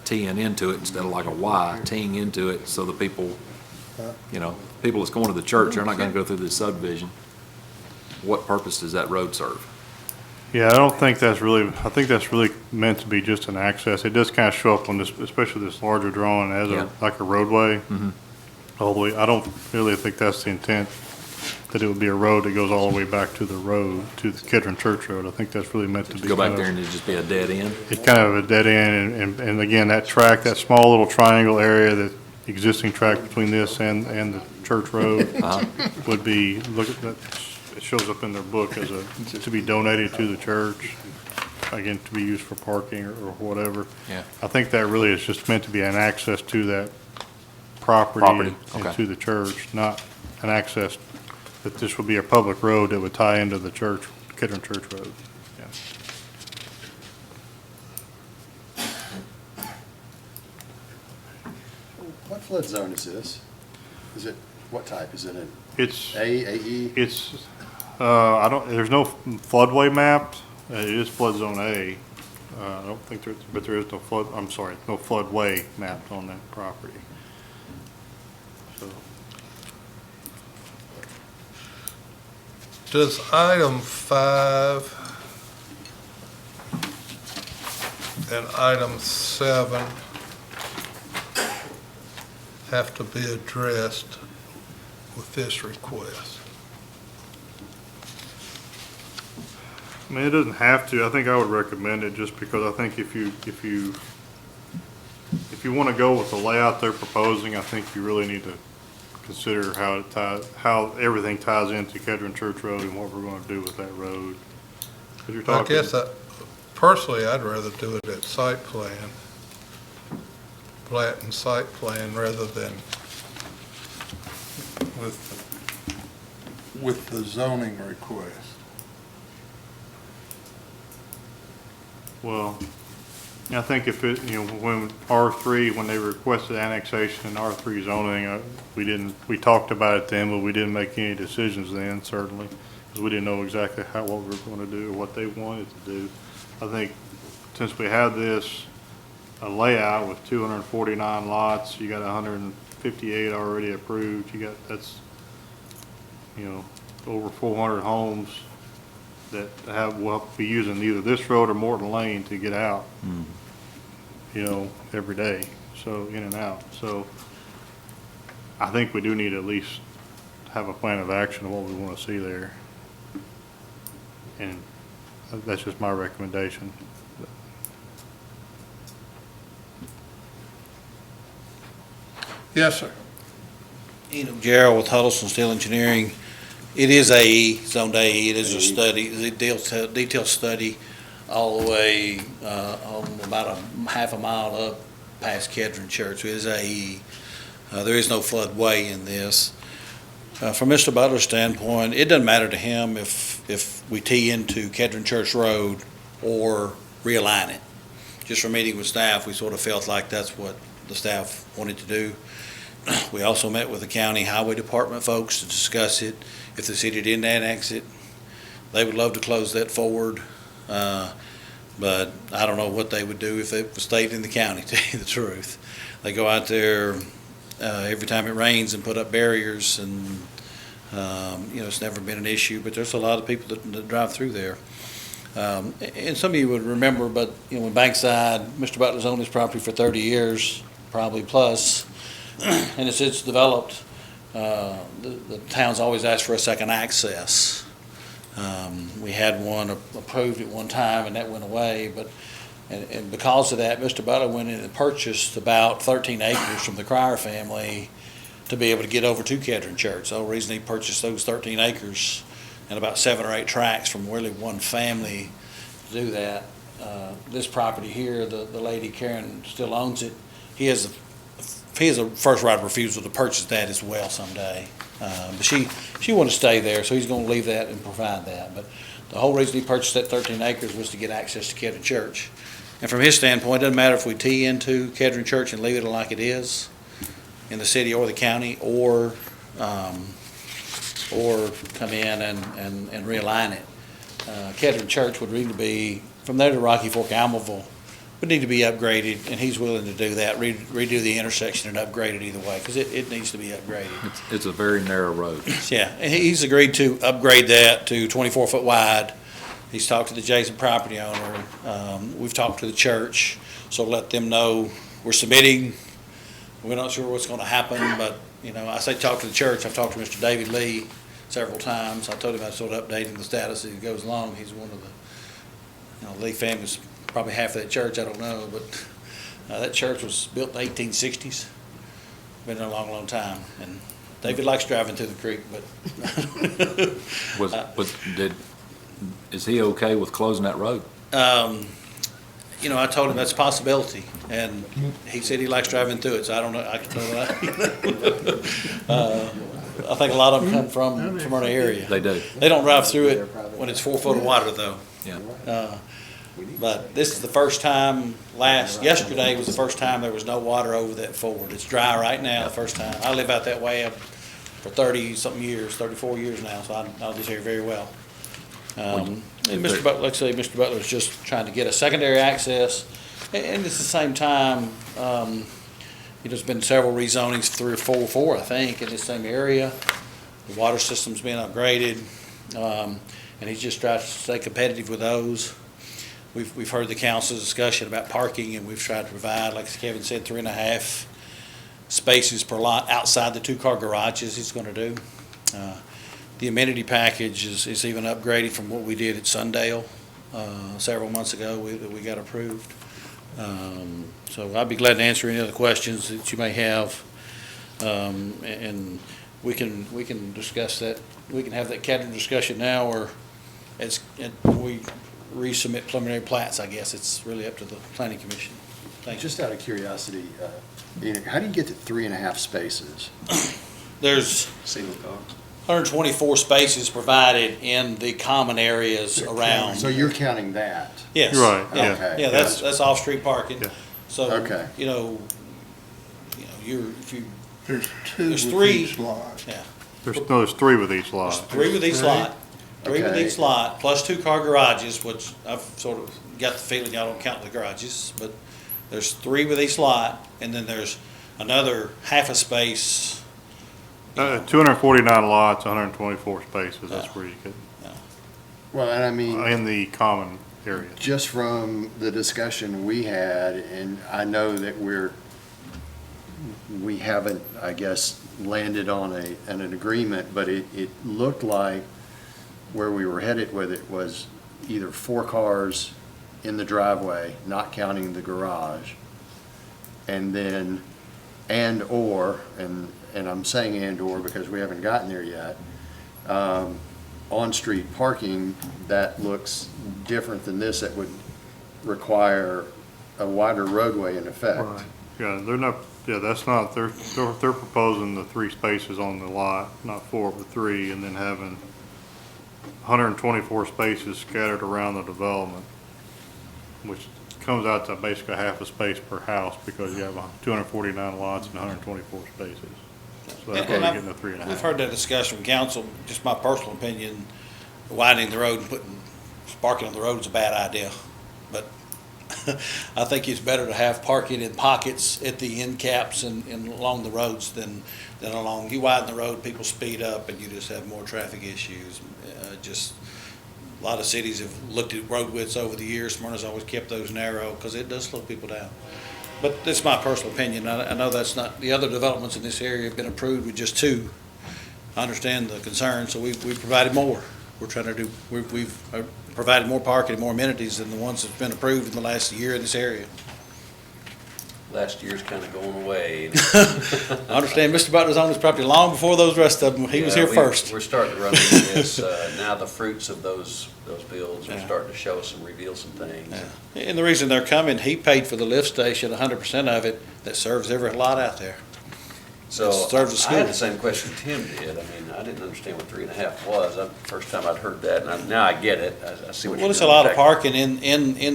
teeing into it instead of like a Y, teeing into it so the people, people that's going to the church, they're not going to go through this subdivision. What purpose does that road serve? Yeah, I think that's really meant to be just an access. It does kind of show up on this, especially this larger drawing as like a roadway. All the way, I don't really think that's the intent, that it would be a road that goes all the way back to the road, to the Kedron Church Road. I think that's really meant to be. Go back kind of- there and it'd just be a dead end? It's kind of a dead end, and again, that track, that small little triangle area, that existing track between this and the church road would be, look at that, it shows up in their book as to be donated to the church, again, to be used for parking or whatever. Yeah. I think that really is just meant to be an access to that property and okay. to the church, not an access, that this would be a public road that would tie into the church, Kedron Church Road. Yeah. What flood zone is this? Is it, what type? Is it an It's, A, AE? there's no floodway mapped. It is flood zone A. I don't think but there is no flood, I'm sorry, no floodway mapped on that property. So, Does item 5 and item 7 have to be addressed with this request? I mean, it doesn't have to. I think I would recommend it just because I think if you want to go with the layout they're proposing, I think you really need to consider how everything ties into Kedron Church Road and what we're going to do with that road. 'Cause you're I talking. guess personally, I'd rather do it at site plan, plat and site plan, rather than with the zoning request. Well, I think if it, when R3, when they requested annexation and R3 zoning, we talked about it then, but we didn't make any decisions then, certainly, because we didn't know exactly what we were going to do or what they wanted to do. I think since we have this, a layout with 249 lots, you got 158 already approved, that's, over 400 homes that will be using either this road or Morton Lane to get out, every day, so in and out. So I think we do need to at least have a plan of action of what we want to see there. And that's just my recommendation. Yes, sir. Gerald with Huddleston Steel Engineering. It is AE, zoned AE. It is a study, a detailed study all the way about a half a mile up past Kedron Church. It is AE. There is no floodway in this. From Mr. Butler's standpoint, it doesn't matter to him if we tee into Kedron Church Road or realign it. Just from meeting with staff, we sort of felt like that's what the staff wanted to do. We also met with the county highway department folks to discuss it. If the city didn't annex it, they would love to close that forward. But I don't know what they would do if it stayed in the county, to tell you the truth. They go out there every time it rains and put up barriers, and it's never been an issue, but there's a lot of people that drive through there. And some of you would remember, but when Bankside, Mr. Butler's owned this property for 30 years, probably plus, and as it's developed, the town's always asked for a second access. We had one approved at one time, and that went away, and because of that, Mr. Butler went in and purchased about 13 acres from the Cryer family to be able to get over to Kedron Church. The whole reason he purchased those 13 acres and about 7 or 8 tracts from really one family to do that. This property here, the lady Karen still owns it. He has a first right of refusal to purchase that as well someday. But she wanted to stay there, so he's going to leave that and provide that. But the whole reason he purchased that 13 acres was to get access to Kedron Church. And from his standpoint, it doesn't matter if we tee into Kedron Church and leave it like it is in the city or the county, or come in and realign it. Kedron Church would really be, from there to Rocky Fork, Almaville, would need to be upgraded, and he's willing to do that, redo the intersection and upgrade it either way, because it needs to be upgraded. It's a very narrow road. Yeah, and he's agreed to upgrade that to 24-foot wide. He's talked to the adjacent property owner. We've talked to the church, so let them know we're submitting. We're not sure what's going to happen, but, I say talk to the church. I've talked to Mr. David Lee several times. I told him I'd sort of updating the status as it goes along. He's one of the, Lee family's probably half of that church, I don't know, but that church was built in the 1860s. Been there a long, long time, and David likes driving through the creek, but. Is he okay with closing that road? I told him that's a possibility, and he said he likes driving through it, so I don't know, I can tell you that. I think a lot of them come from our area. They do. They don't drive through it when it's 4 foot of water, though. Yeah. But this is the first time, yesterday was the first time there was no water over that ford. It's dry right now, the first time. I live out that way for 30-something years, 34 years now, so I know this area very well. And Mr. Butler, like I say, Mr. Butler's just trying to get a secondary access. And at the same time, there's been several rezonings, 3 or 4, I think, in the same area. The water system's been upgraded, and he's just trying to stay competitive with those. We've heard the council's discussion about parking, and we've tried to provide, like Kevin said, 3.5 spaces per lot outside the 2-car garages he's gonna do. The amenity package is even upgraded from what we did at Sundale several months ago that we got approved. So I'd be glad to answer any other questions that you may have. And we can discuss that, we can have that cabinet discussion now, or we resubmit preliminary plats, I guess. It's really up to the planning commission. Thank you. Just out of curiosity, how do you get to 3.5 spaces? There's single car. 124 spaces provided in the common areas around. So you're counting that? Yes. Right, yeah. Okay. Yeah, that's off-street parking. Yeah. So, Okay. There's 2 There's with 3. each lot. There's 3 with each There's lot. 3 with each lot, 3 with Okay. each lot, plus 2-car garages, which I've sort of got the feeling I don't count the garages, but there's 3 with each lot, and then there's another half a space. 249 lots, 124 spaces, that's where you get, Well, and I mean, in the common area. just from the discussion we had, and I know that we haven't, I guess, landed on an agreement, but it looked like where we were headed with it was either 4 cars in the driveway, not counting the garage, and then, and/or, and I'm saying and/or because we haven't gotten there yet, on-street parking that looks different than this, that would require a wider roadway in effect. Right. Yeah, they're not, yeah, that's not, they're proposing the 3 spaces on the lot, not 4, but 3, and then having 124 spaces scattered around the development, which comes out to basically half a space per house because you have 249 lots and 124 spaces. So that's why you're getting the 3.5. We've heard that discussion from council, just my personal opinion, widening the road and putting parking on the road is a bad idea. But I think it's better to have parking in pockets at the end caps and along the roads than along, you widen the road, people speed up and you just have more traffic issues. Just, a lot of cities have looked at road widths over the years. Smyrna's always kept those narrow because it does slow people down. But that's my personal opinion. I know that's not, the other developments in this area have been approved with just 2. I understand the concern, so we've provided more. We're trying to do, we've provided more parking and more amenities than the ones that's been approved in the last year in this area. Last year's kind of going away. I understand Mr. Butler's on his property long before those rest of them. He was Yeah, here first. We're starting to run into this, now the fruits of those builds are Yeah. starting to show us and reveal some things. Yeah. And the reason they're coming, he paid for the lift station, 100% of it, that serves every lot out there. So, It serves the I had the school. same question Tim did. I mean, I didn't understand what 3.5 was. First time I'd heard that, and now I get it. I see what you're doing. Well, it's a lot of parking in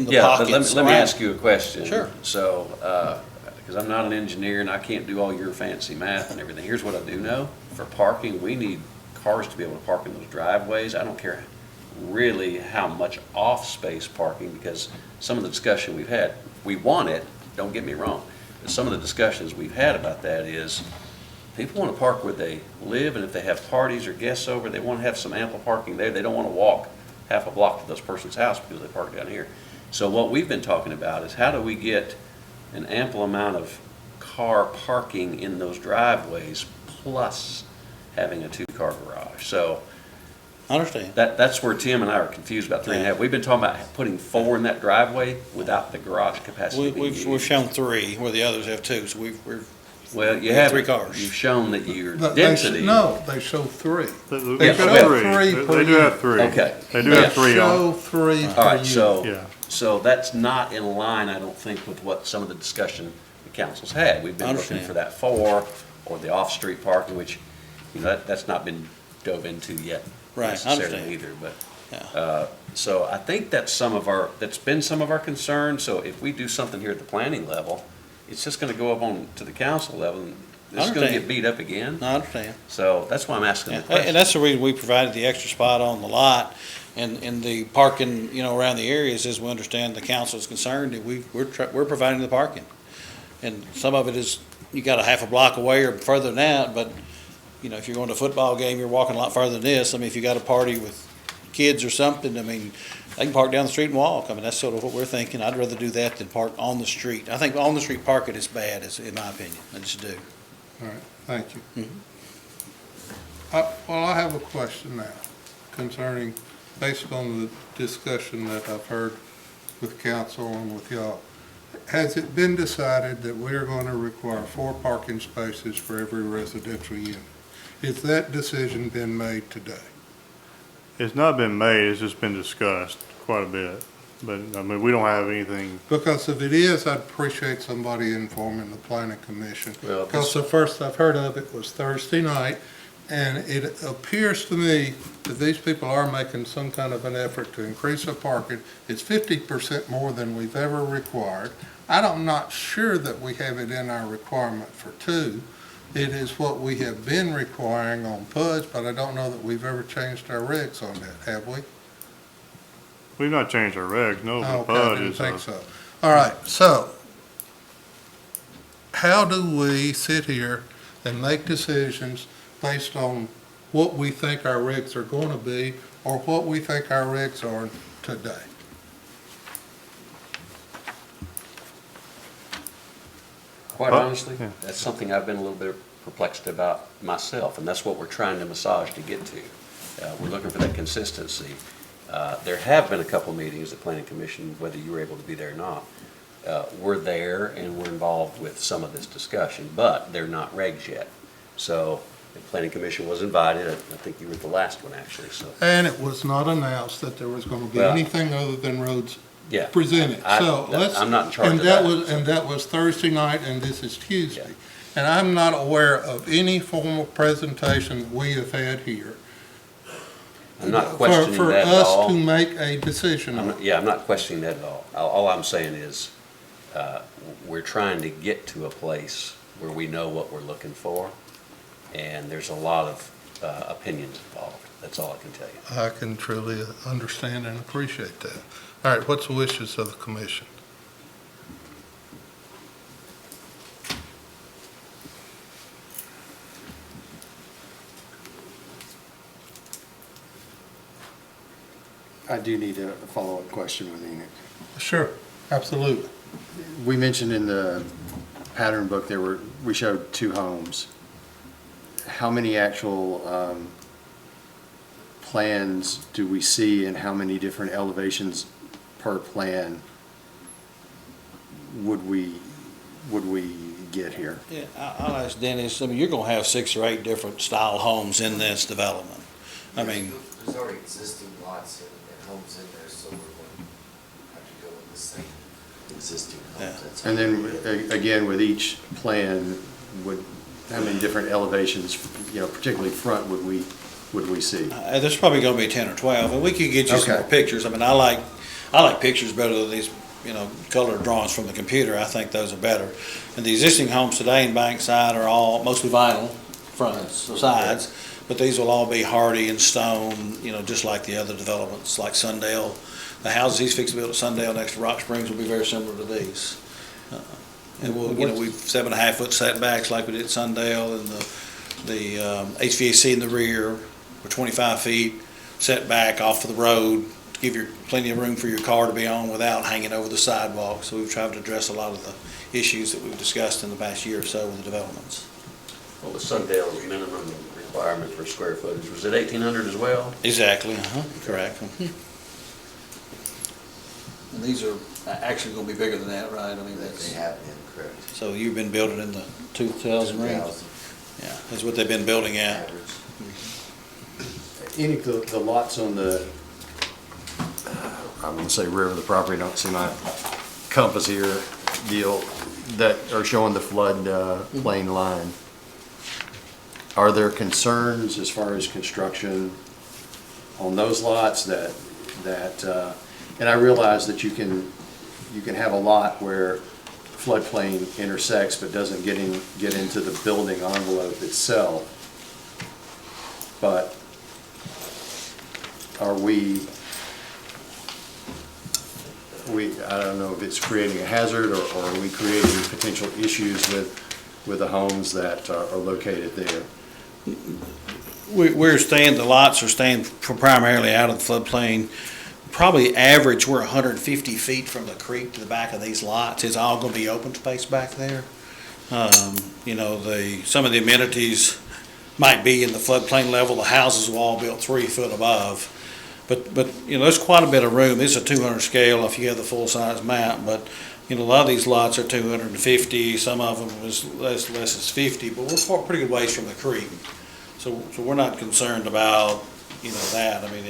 the Yeah, pockets. but let me around. ask you a question. Sure. So, because I'm not an engineer and I can't do all your fancy math and everything, here's what I do know. For parking, we need cars to be able to park in those driveways. I don't care really how much off-space parking, because some of the discussion we've had, we want it, don't get me wrong. But some of the discussions we've had about that is, people want to park where they live, and if they have parties or guests over, they want to have some ample parking there. They don't want to walk half a block to this person's house because they park down here. So what we've been talking about is how do we get an ample amount of car parking in those driveways plus having a 2-car garage. So I understand. that's where Tim and I are confused about 3.5. We've been talking about putting 4 in that driveway without the garage capacity being We've used. shown 3 where the others have 2, so we're Well, you we have have 3 cars. You've shown that your But density. No, they show 3. They They show show 3. 3 per They do have 3. Okay. They do Yeah. have 3 on. Show 3 All per right, unit. so, Yeah. so that's not in line, I don't think, with what some of the discussion the council's had. We've been looking Understand. for that 4, or the off-street parking, which, that's not been dove into yet Right, I necessarily understand. either, but. Yeah. So I think that's been some of our concern, so if we do something here at the planning level, it's just gonna go up on to the council level, and this is gonna understand. get beat up again. I understand. So that's why I'm asking the And question. that's the reason we provided the extra spot on the lot and the parking, around the areas, is we understand the council's concerned that we're providing the parking. And some of it is, you got a half a block away or further than that, but, if you're going to a football game, you're walking a lot further than this. I mean, if you got a party with kids or something, I mean, they can park down the street and walk. I mean, that's sort of what we're thinking. I'd rather do that than park on the street. I think on the street parking is bad, in my opinion. I just do. All right, thank you. Mhm. Well, I have a question now concerning, based on the discussion that I've heard with council and with y'all. Has it been decided that we are going to require 4 parking spaces for every residential unit? Has that decision been made today? It's not been made, it's just been discussed quite a bit. But, I mean, we don't have anything, Because if it is, I'd appreciate somebody informing the planning commission. Well, Because the first I've heard of it was Thursday night, and it appears to me that these people are making some kind of an effort to increase the parking. It's 50% more than we've ever required. I'm not sure that we have it in our requirement for 2. It is what we have been requiring on PUDs, but I don't know that we've ever changed our regs on that, have we? we've not changed our regs, no, Oh, the okay, I PUD didn't is, think so. All right, so how do we sit here and make decisions based on what we think our regs are going to be or what we think our regs are today? Quite Well, honestly, yeah. that's something I've been a little bit perplexed about myself, and that's what we're trying to massage to get to. We're looking for that consistency. There have been a couple meetings at Planning Commission, whether you were able to be there or not. We're there and we're involved with some of this discussion, but they're not regs yet. So the Planning Commission was invited. I think you were the last one, actually, so, And it was not announced that there was going to be Well, anything other than roads yeah. presented. So let's. I'm not in charge and of that. And that was Thursday night, and this is Tuesday. Yeah. And I'm not aware of any formal presentation we have had here. I'm not questioning that at For us all. to make a decision on. I'm not questioning that at all. All I'm saying is, we're trying to get to a place where we know what we're looking for, and there's a lot of opinions involved. That's all I can tell you. I can truly understand and appreciate that. All right, what's the wishes of the commission? I do need a follow-up question with Enoch. Sure, absolutely. We mentioned in the pattern book we showed 2 homes. How many actual plans do we see and how many different elevations per plan would we get here? Yeah, I'll ask Dennis, I mean, you're gonna have 6 or 8 different style homes in this development. I mean, There's already existing lots and homes in there, so we're going to have to go with the same existing Yeah. homes. That's And how we then, do it. again, with each plan, how many different elevations, particularly front, would we see? there's probably gonna be 10 or 12, and we could get you some Okay. more pictures. I mean, I like pictures better than these, color drawings from the computer. I think those are better. And the existing homes today in Bankside are all mostly vinyl fronts, sides, but these will all be hardy and stone, just like the other developments, like Sundale. The houses he's fixing to build at Sundale next to Rock Springs will be very similar to these. And we've 7.5-foot setbacks like we did at Sundale, and the HVAC in the rear, we're 25 feet setback off of the road to give you plenty of room for your car to be on without hanging over the sidewalk. So we've tried to address a lot of the issues that we've discussed in the past year or so with the developments. Well, the Sundale's minimum requirement for square footage, was it 1,800 as well? Exactly, correct. And these are actually gonna be bigger than that, right? I mean, They that's, have been, correct. so you've been building in the 2,000 range? 2,000 Yeah, that's what they've been building at. average. Enoch, the lots on the, I'm gonna say rear of the property, don't see my compass here, deal, that are showing the flood plain line. Are there concerns as far as construction on those lots that, and I realize that you can have a lot where floodplain intersects but doesn't get into the building envelope itself. But are we, I don't know if it's creating a hazard or are we creating potential issues with the homes that are located there? The lots are staying primarily out of the floodplain. Probably average, we're 150 feet from the creek to the back of these lots. It's all gonna be open space back there. You know, some of the amenities might be in the floodplain level. The houses were all built 3 foot above. But, you know, there's quite a bit of room. It's a 200 scale if you have the full-size map, but, you know, a lot of these lots are 250, some of them is less as 50, but we're pretty good ways from the creek. So we're not concerned about, you know, that. I mean,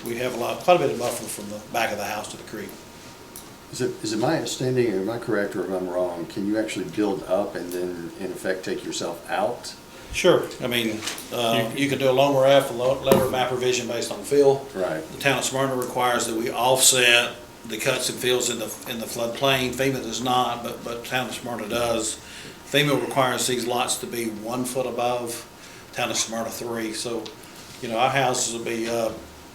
we have quite a bit of buffer from the back of the house to the creek. Is it my understanding, or am I correct or if I'm wrong, can you actually build up and then in effect take yourself out? Sure. I mean, you could do a loam ref, a letter of map revision based on fill. Right. The town of Smyrna requires that we offset the cuts and fills in the floodplain. FEMA does not, but the town of Smyrna does. FEMA requires these lots to be 1 foot above, town of Smyrna 3. So, you know, our houses will be,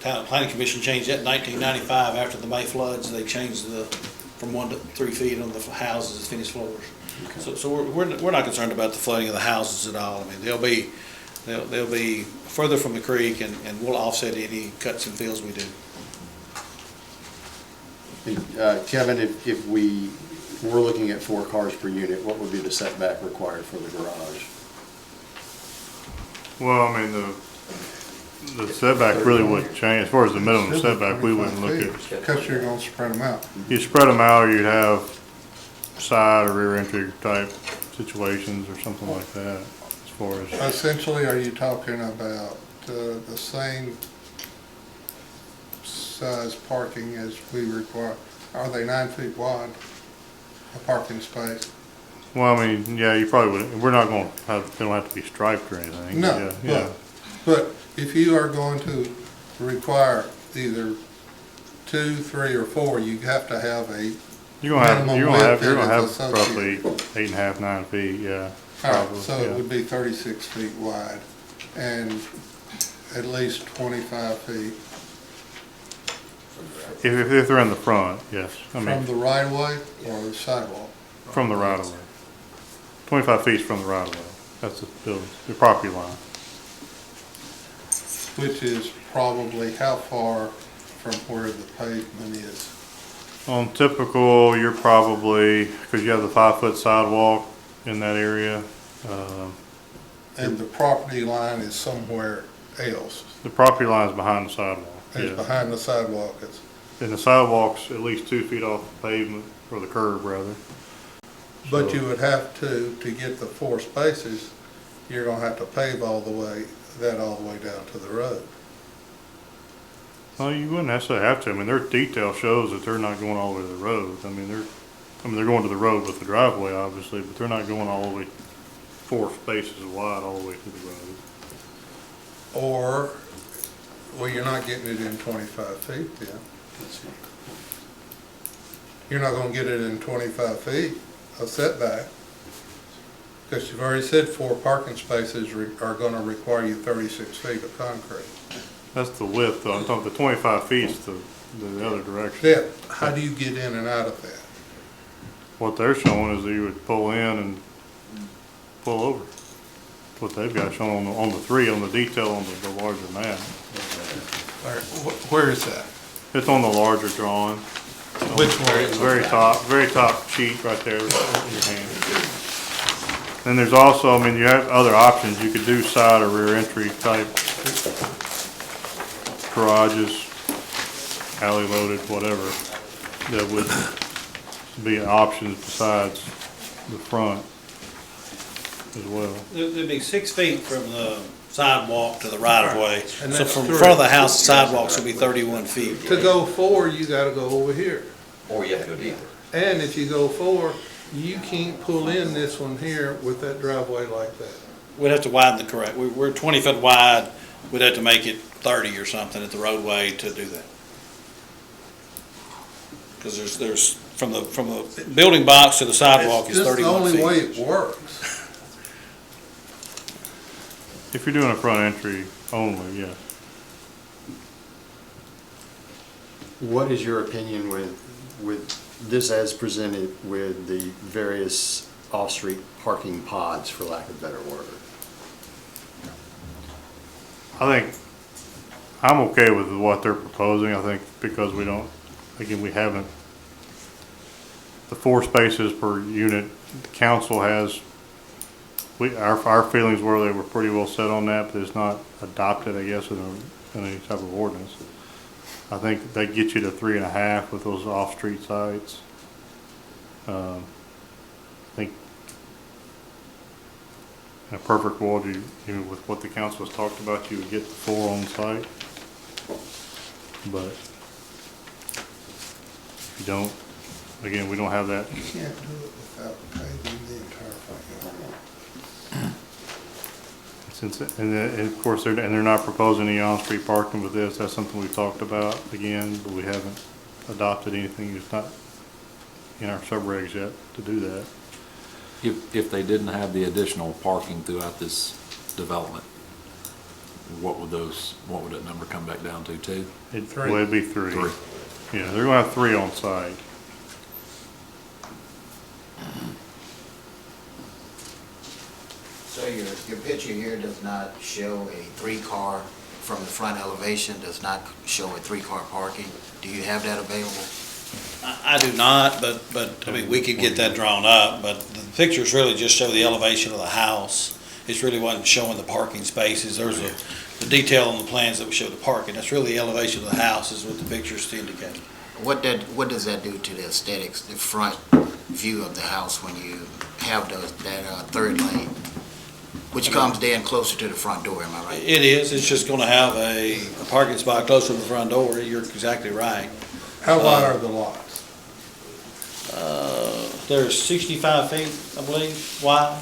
town planning commission changed that in 1995 after the May floods. They changed from 1 to 3 feet on the houses as finished floors. Okay. So we're not concerned about the flooding of the houses at all. I mean, they'll be further from the creek and we'll offset any cuts and fills we do. Kevin, if we were looking at 4 cars per unit, what would be the setback required for the garage? Well, I mean, the setback really wouldn't change. As far as the minimum setback, we wouldn't look at. Because you're gonna spread them out. You spread them out, or you'd have side or rear entry type situations or something like that, as far as. Essentially, are you talking about the same size parking as we require? Are they 9 feet wide, a parking space? Well, I mean, yeah, you probably would, we're not gonna have, they don't have to be striped or anything. No, Yeah, but if you are going to require either 2, 3, or 4, you have to have a You're gonna minimum have width that is roughly associated. 8.5, 9 feet, yeah. All right, probably, so it yeah. would be 36 feet wide and at least 25 feet If they're in the front, yes. I from mean, the right of way or the sidewalk. from the right of way. 25 feet from the right of way. That's the property line. Which is probably how far from where the pavement is? On typical, you're probably, because you have the 5-foot sidewalk in that area, And the property line is somewhere else, the property line is behind the sidewalk. is yeah. behind the sidewalk. And the sidewalk's at least 2 feet off the pavement, or the curb rather. But So- you would have to get the 4 spaces, you're gonna have to pave all the way down to the road. Well, you wouldn't necessarily have to. I mean, their detail shows that they're not going all the way to the road. I mean, they're going to the road with the driveway, obviously, but they're not going all the way 4 spaces wide all the way to the road. Or, well, you're not getting it in 25 feet then. You're not gonna get it in 25 feet of setback. Because you've already said 4 parking spaces are gonna require you 36 feet of concrete. That's the width, though. I'm talking the 25 feet's the other direction. Depth, how do you get in and out of that? What they're showing is that you would pull in and pull over. That's what they've got shown on the 3, on the detail on the larger map. Where is that? It's on the larger drawing. Which one? Very top sheet right there in your hand. And there's also, I mean, you have other options. You could do side or rear entry type garages, alley loaded, whatever, that would be options besides the front as well. There'd be 6 feet from the sidewalk to the right of way. And So that's from three. front of the house, the sidewalks will be 31 feet. To go 4, you gotta go over here. Or you have to go deeper. And if you go 4, you can't pull in this one here with that driveway like that. We'd have to widen the correct, we're 20 foot wide, we'd have to make it 30 or something at the roadway to do that. Because there's from the building box to the sidewalk is 31 feet. It's the only way it works. If you're doing a front entry only, yes. What is your opinion with this as presented with the various off-street parking pods, for lack of a better word? I think, I'm okay with what they're proposing, I think, because we haven't, the 4 spaces per unit, the council has, our feelings were they were pretty well set on that, but it's not adopted, I guess, in any type of ordinance. I think they get you to 3.5 with those off-street sites. I think in a perfect world, with what the council has talked about, you would get 4 on site. But if you don't, again, we don't have that. You can't do it without paving the entire front yard. And of course, they're not proposing any on-street parking with this. That's something we've talked about again, but we haven't adopted anything. It's not in our subregs yet to do that. If they didn't have the additional parking throughout this development, what would that number come back down to, 2? Well, it'd be 3. Yeah, they're gonna have 3 on site. So your picture here does not show a 3-car from the front elevation, does not show a 3-car parking. Do you have that available? I do not, but, I mean, we could get that drawn up, but the pictures really just show the elevation of the house. It really wasn't showing the parking spaces. There's the detail on the plans that would show the parking. That's really the elevation of the house is what the pictures indicate. What does that do to the aesthetics, the front view of the house when you have that 3rd lane? Which comes in closer to the front door, am I right? It is, it's just gonna have a parking spot closer to the front door. You're exactly right. How wide are the lots? There's 65 feet, I believe, wide.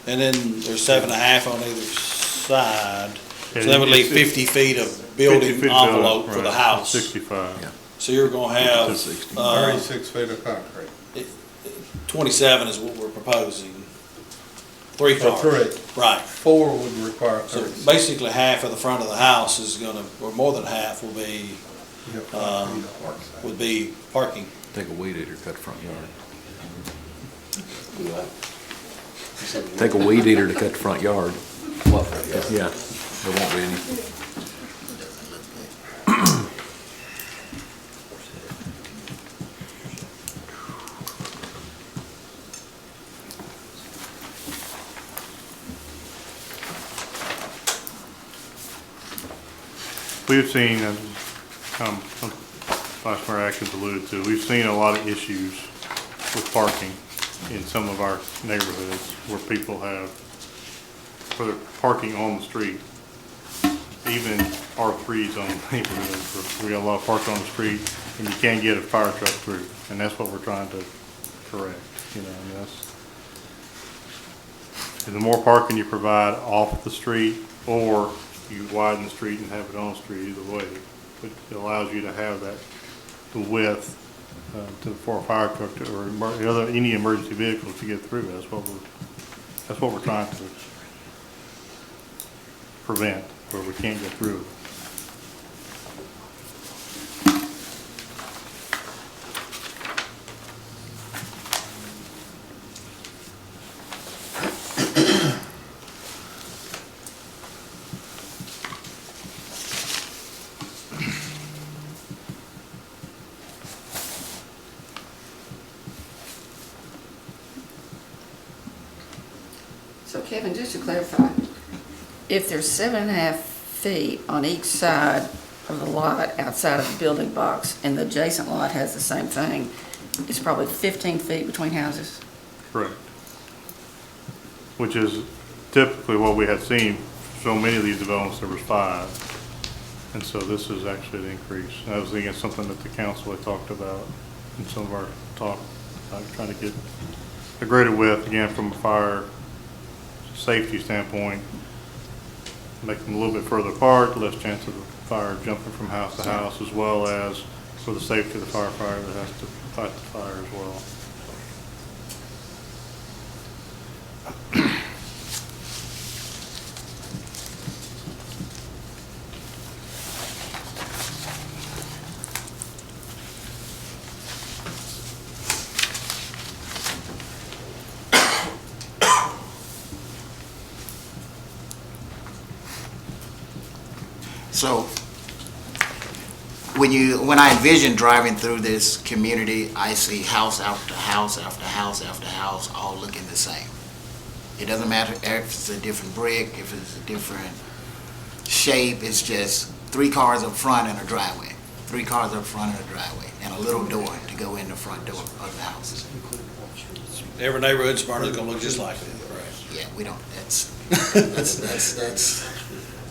And then there's 7.5 on either side. So that would leave 50 feet of 50 building feet envelope for the right, house. 65. Yeah. So you're gonna have, 36 feet of concrete. 27 is what we're proposing. 3 cars. 3. Right. 4 would require So 36. basically half of the front of the house is gonna, or more than half will be, You have 5 feet of work site. would be parking. Take a weed eater, cut the front yard. Take a weed eater to cut the front yard. Yeah, there won't be any. We've seen, Vice Mayor Atkins alluded to, we've seen a lot of issues with parking in some of our neighborhoods where people have, where they're parking on the street. Even R3 zone neighborhoods, where we got a lot of parking on the street and you can't get a fire truck through. And that's what we're trying to correct, and the more parking you provide off the street, or you widen the street and have it on the street, either way, but it allows you to have that, the width for a fire truck or any emergency vehicle to get through. That's what we're trying to prevent, where we can't get through. So Kevin, just to clarify, if there's 7.5 feet on each side of the lot outside of the building box, and the adjacent lot has the same thing, it's probably 15 feet between houses? Correct. Which is typically what we have seen. So many of these developments, there was 5. And so this is actually the increase. And I was thinking it's something that the council had talked about in some of our talk, trying to get a greater width, again, from a fire safety standpoint, make them a little bit further apart, less chance of the fire jumping from house to house, as well as for the safety of the firefighter that has to fight the fire as well. So, when I envision driving through this community, I see house after house after house after house, all looking the same. It doesn't matter if it's a different brick, if it's a different shape, it's just 3 cars up front and a driveway. 3 cars up front and a driveway, and a little door to go in the front door of the house. Every neighborhood in Smyrna is gonna look just like that. Yeah, we don't, that's,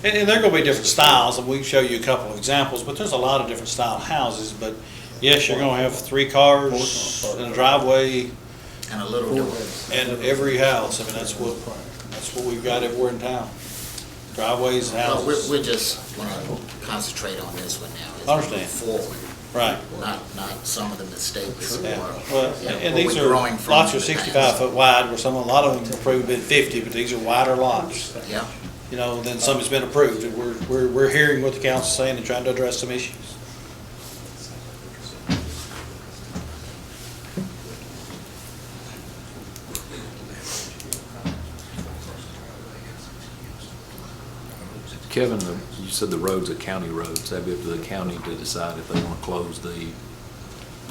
And there are gonna be different styles, and we can show you a couple of examples, but there's a lot of different style houses, but yes, you're gonna have 3 cars and a driveway and a little door. in every house. I mean, that's what we've got everywhere in town. Driveways, Well, houses. we're just gonna concentrate on this one now. It's Understand. Forward, Right. not some of the mistakes. Yeah. or, Well, you know, and what these we're are, growing from lots in are the 65 past. foot wide, where a lot of them approved been 50, but these are wider lots. Yeah. You know, then some has been approved, and we're hearing what the council's saying and trying to address some issues. Kevin, you said the roads are county roads. That'd be up to the county to decide if they want to close the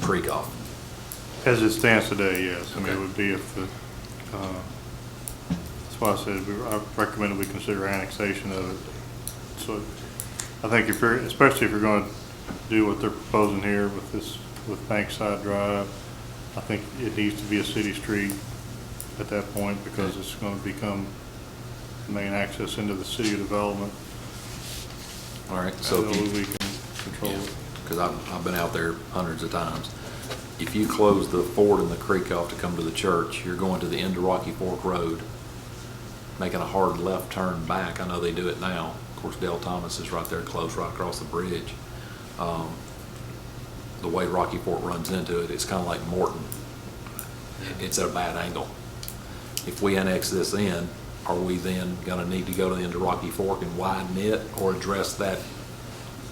creek off. As it stands today, yes. I mean, it Okay. would be if the, that's why I said, I recommended we consider annexation of it. So I think if you're, especially if you're going to do what they're proposing here with this, with Bankside Drive, I think it needs to be a city street at that point because it's going to become the main access into the city development. All right, so That if way you, we can control it. because I've been out there hundreds of times. If you close the ford and the creek off to come to the church, you're going to the end of Rocky Fork Road, making a hard left turn back. I know they do it now. Of course, Dale Thomas is right there close, right across the bridge. The way Rocky Fork runs into it, it's kind of like Morton. It's at a bad angle. If we annex this in, are we then going to need to go to the end of Rocky Fork and widen it or address that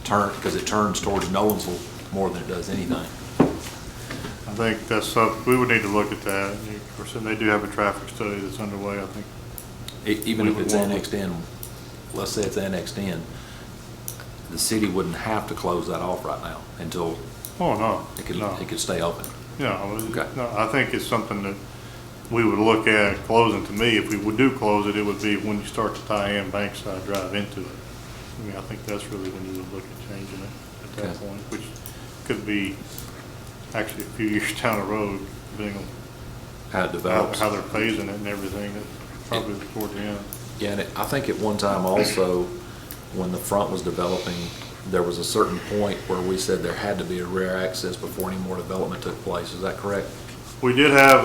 turn, because it turns towards Nolensville more than it does anything? I think that's something, we would need to look at that. And of course, and they do have a traffic study that's underway, I think. Even We if would it's want- annexed in, let's say it's annexed in, the city wouldn't have to close that off right now until Oh, no, it could stay open. No, I think it's something that we would look at closing. To me, if we would do close it, it would be when you start to tie in Bankside Drive into it. I mean, I think that's really when you would look at changing it at that Okay. point, which could be actually a few years down the road, depending on How it develops. how they're phasing it and everything, probably toward the end. Yeah, and I think at one time also, when the front was developing, there was a certain point where we said there had to be a rear access before any more development took place. Is that correct? We did have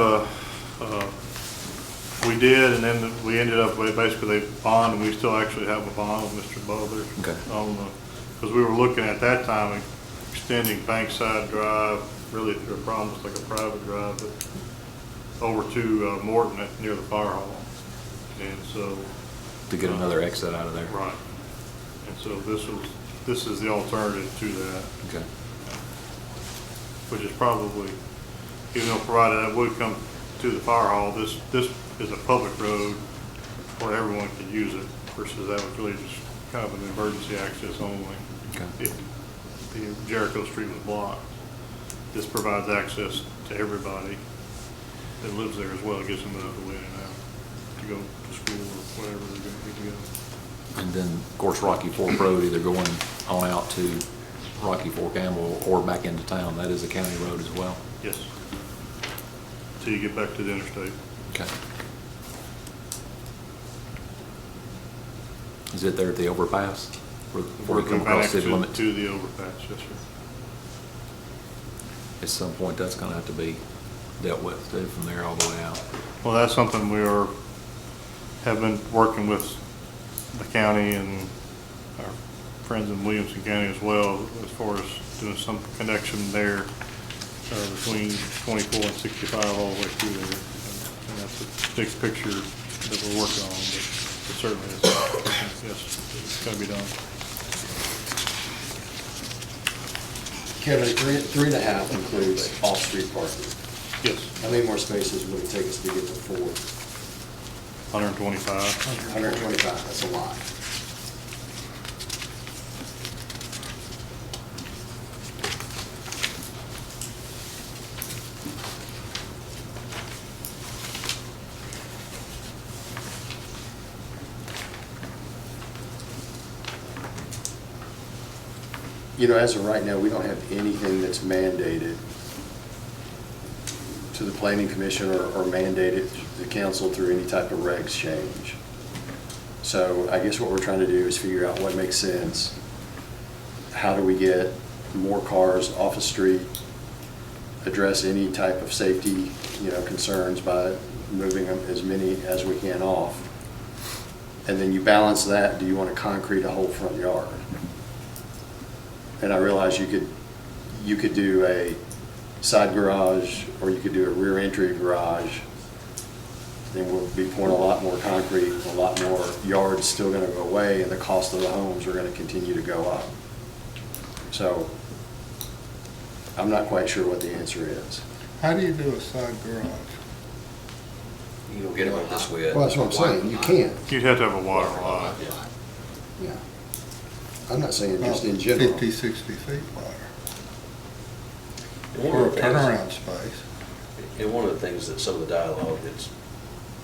we did, and then we ended up with basically a bond, and we still actually have a bond with Mr. Butler. Okay. Because we were looking at that time of extending Bankside Drive, really through almost like a private drive, but over to Morton near the fire hall. And so, To get another exit out of there? right. And so this is the alternative to that, Okay. which is probably, even though provided that would come to the fire hall, this is a public road where everyone can use it versus that was really just kind of an emergency access only. Okay. If the Jericho Street was blocked. This provides access to everybody that lives there as well, gives them another way in and out to go to school or whatever they're going to need to go. And then, of course, Rocky Fork Road, either going on out to Rocky Fork Amble or back into town, that is a county road as well? Yes. Till you get back to the interstate. Okay. Is it there at the overpass? Before you come across Connect city limits? to the overpass, yes, sir. At some point, that's gonna have to be dealt with, too, from there all the way out. Well, that's something have been working with the county and our friends in Williamson County as well, as far as doing some connection there between 24 and 65 all the way through there. And that's a big picture that we're working on, but it certainly is, yes, it's gonna be done. Kevin, 3.5 includes off-street parking. Yes, How many more spaces would it take us to get to 4? 125. 125, that's a lot. You know, as of right now, we don't have anything that's mandated to the planning commission or mandated to the council through any type of regs change. So I guess what we're trying to do is figure out what makes sense. How do we get more cars off the street, address any type of safety, concerns by moving them as many as we can off? And then you balance that, do you want to concrete a whole front yard? And I realize you could do a side garage, or you could do a rear entry garage. Then we'll be pouring a lot more concrete, a lot more yards still gonna go away, and the cost of the homes are gonna continue to go up. So I'm not quite sure what the answer is. How do you do a side garage? You don't get it this way. Well, that's what I'm saying, you can't. You'd have to have a water line. Yeah. I'm not saying just in general. 50, 60 feet wide. And one Or a of the things- turnaround space. And one of the things that some of the dialogue that's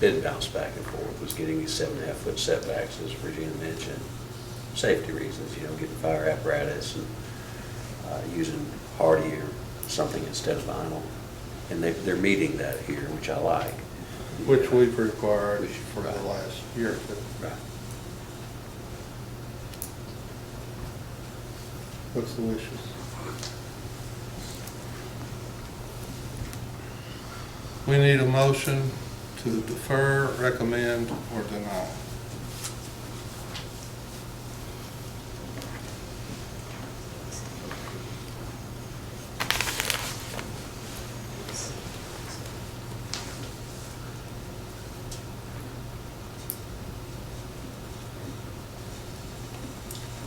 been bounced back and forth was getting these 7.5-foot setbacks, as Regina mentioned. Safety reasons, getting fire apparatus and using hardy or something instead of vinyl. And they're meeting that here, which I like. Which we've required Which- for the right. last year or two. Right. What's the wishes? We need a motion to defer, recommend, or deny.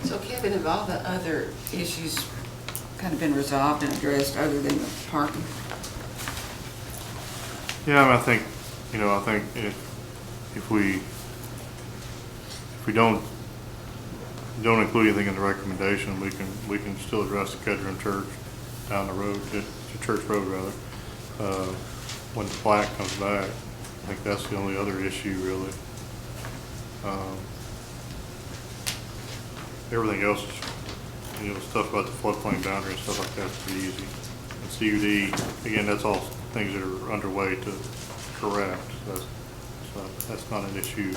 So Kevin, have all the other issues kind of been resolved and addressed other than the parking? Yeah, I think if we don't include anything in the recommendation, we can still address the Kedron Church down the road, the Church Road rather, when the plaque comes back. I think that's the only other issue really. Everything else is, stuff about the floodplain boundary and stuff like that's pretty easy. And CUD, again, that's all things that are underway to correct. That's not an issue.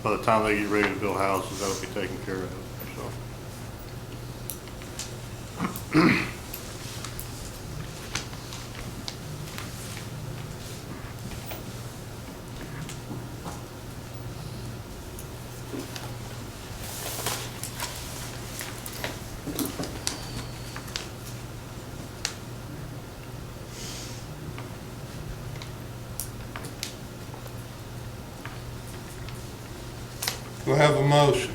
By the time they get ready to build houses, that'll be taken care of, so. Do I have a motion?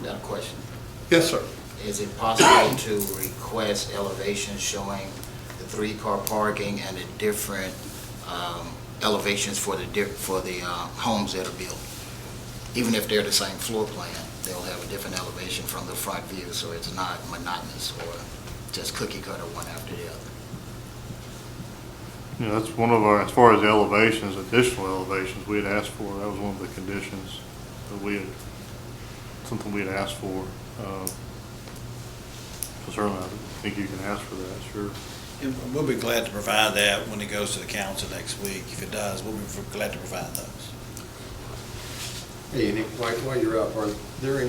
Got a question. Yes, sir. Is it possible to request elevations showing the 3-car parking and the different elevations for the homes that are built? Even if they're the same floor plan, they'll have a different elevation from the front view, so it's not monotonous or just cookie cutter one after the other. That's one of our, as far as the elevations, additional elevations we had asked for, that was one of the conditions that something we had asked for. So certainly I think you can ask for that, sure. And we'll be glad to provide that when it goes to the council next week. If it does, we'll be glad to provide those. Hey, Nick, while you're up, are there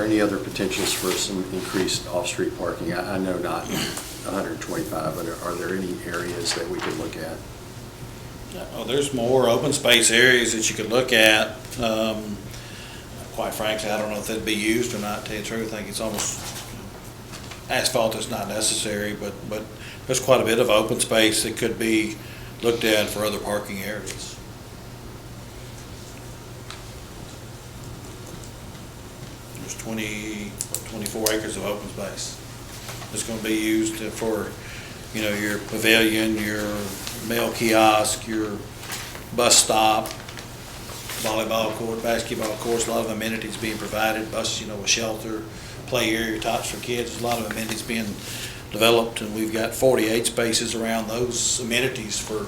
any other potentials for some increased off-street parking? I know not 125, but are there any areas that we could look at? Oh, there's more open space areas that you could look at. Quite frankly, I don't know if they'd be used or not, to tell you the truth. I think it's almost, asphalt is not necessary, but there's quite a bit of open space that could be looked at for other parking areas. There's 24 acres of open space. It's gonna be used for, your pavilion, your mail kiosk, your bus stop, volleyball court, basketball courts, a lot of amenities being provided, bus, a shelter, play area, tots for kids, a lot of amenities being developed, and we've got 48 spaces around those amenities for,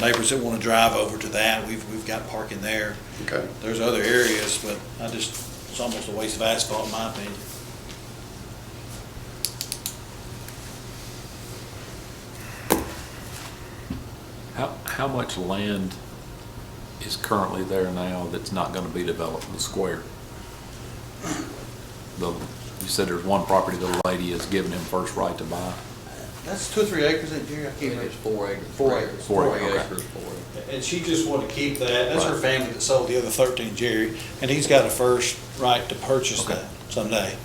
neighbors that want to drive over to that. We've got parking there. Okay. There's other areas, but it's almost a waste of asphalt in my opinion. How much land is currently there now that's not gonna be developed in the square? You said there's one property the lady has given him first right to buy. That's 2 or 3 acres, isn't it, Jerry? I can't remember. It's 4 acres. 4 acres. 4 acres, okay. acres, 4 acres. And she just wanted to keep that. That's her Right. family that sold the other 13, Jerry, and he's got a first right to purchase Okay. that someday.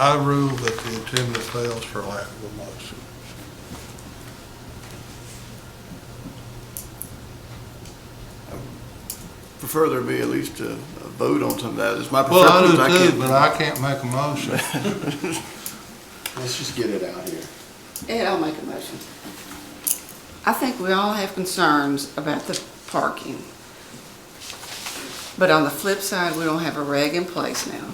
I rule that the agenda fails for lack of a motion. Prefer there be at least a vote on some of that. It's my Well, I preference. do can't- too, but I can't make a motion. Let's just get it out here. Ed, I'll make a motion. I think we all have concerns about the parking. But on the flip side, we don't have a reg in place now.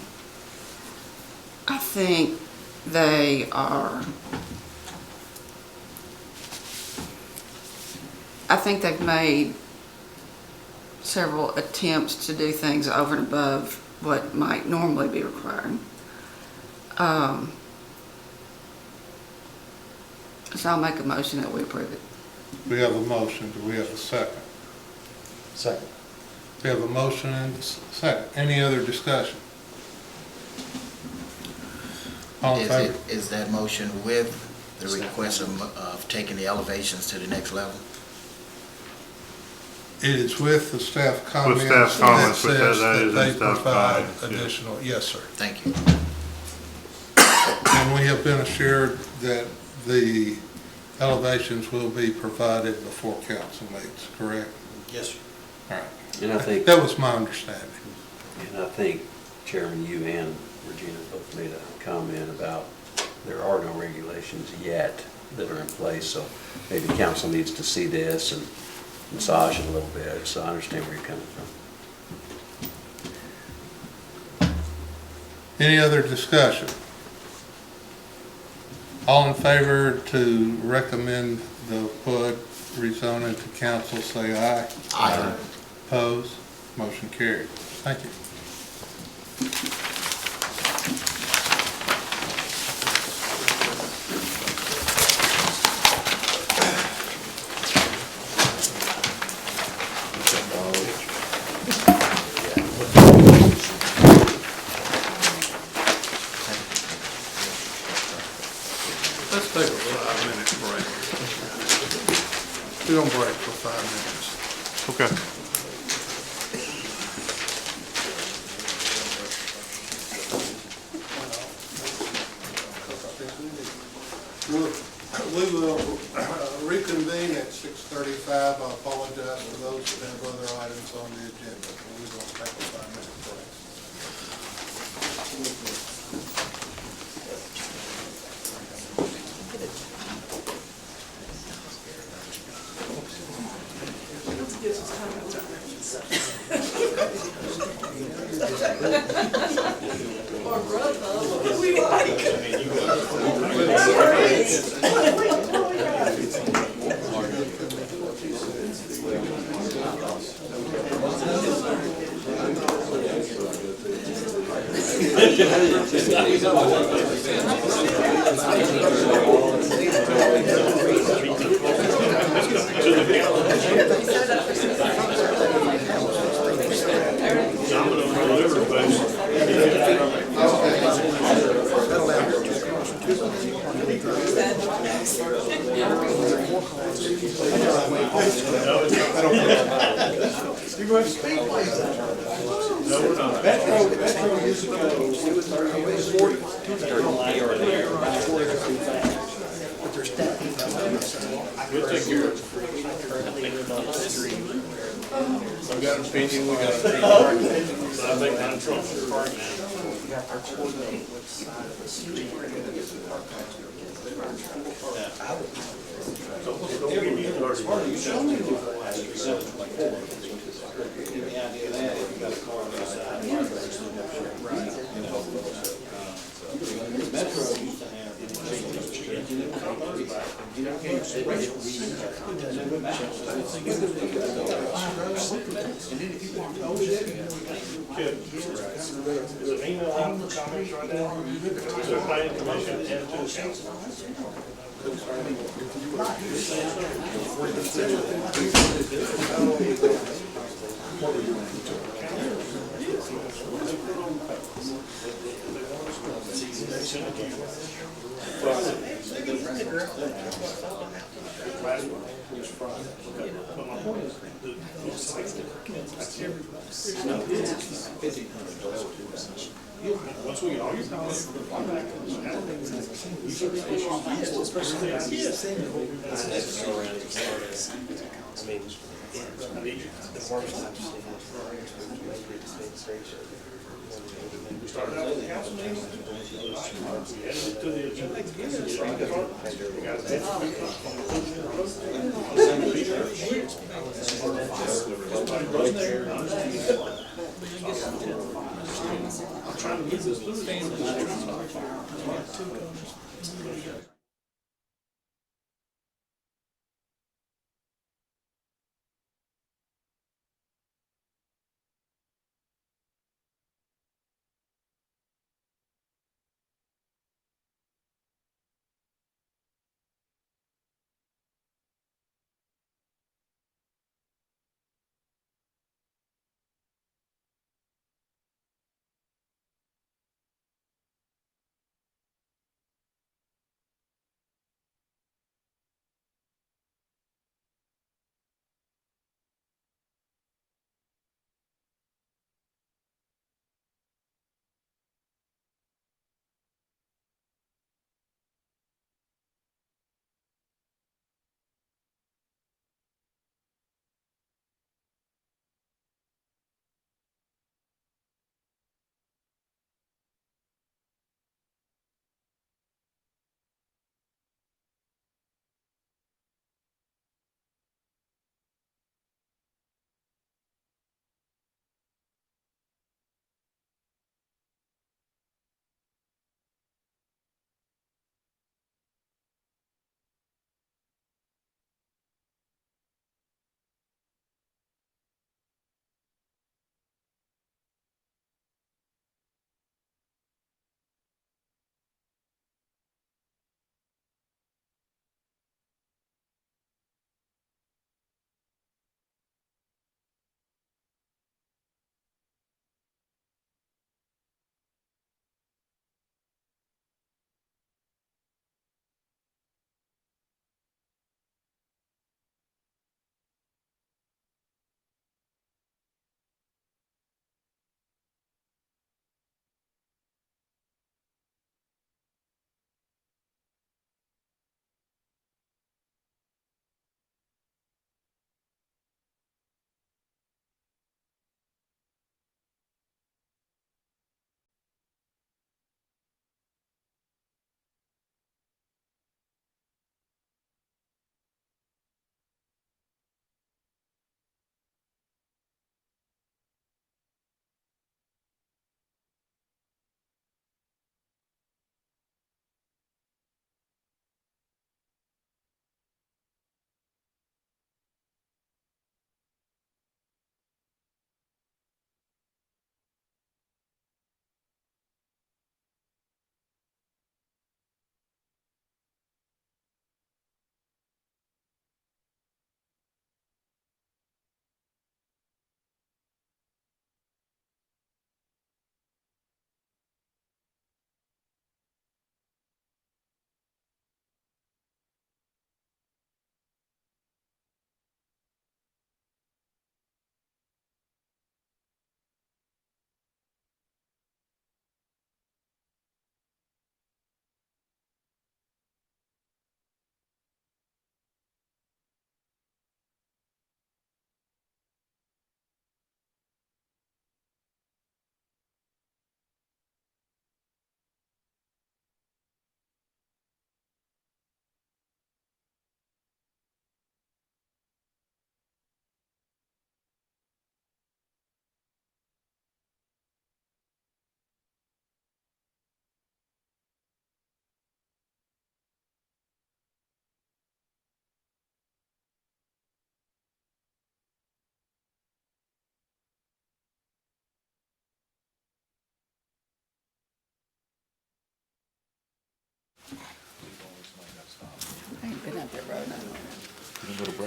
I think they are, I think they've made several attempts to do things over and above what might normally be required. So I'll make a motion that we approve it. We have a motion. Do we have a second? Second. We have a motion and a second. Any other discussion? All in favor? Is that motion with the request of taking the elevations to the next level? It is with the staff comments. staff comments, that which says that is in they staff provide comments, yeah. additional, yes, sir. Thank you. And we have been assured that the elevations will be provided before council meets, correct? Yes, sir. All right. And I think, That was my understanding. Chairman, you and Regina both made a comment about there are no regulations yet that are in place, so maybe council needs to see this and massage it a little bit, so I understand where you're coming from. Any other discussion? All in favor to recommend the PUD rezoning to council, say aye. Aye. Opposed? Motion carried. Thank you. Let's take a 5-minute break. We're gonna break for 5 minutes. Okay. We will reconvene at 6:35. I apologize for those that have other items on the agenda.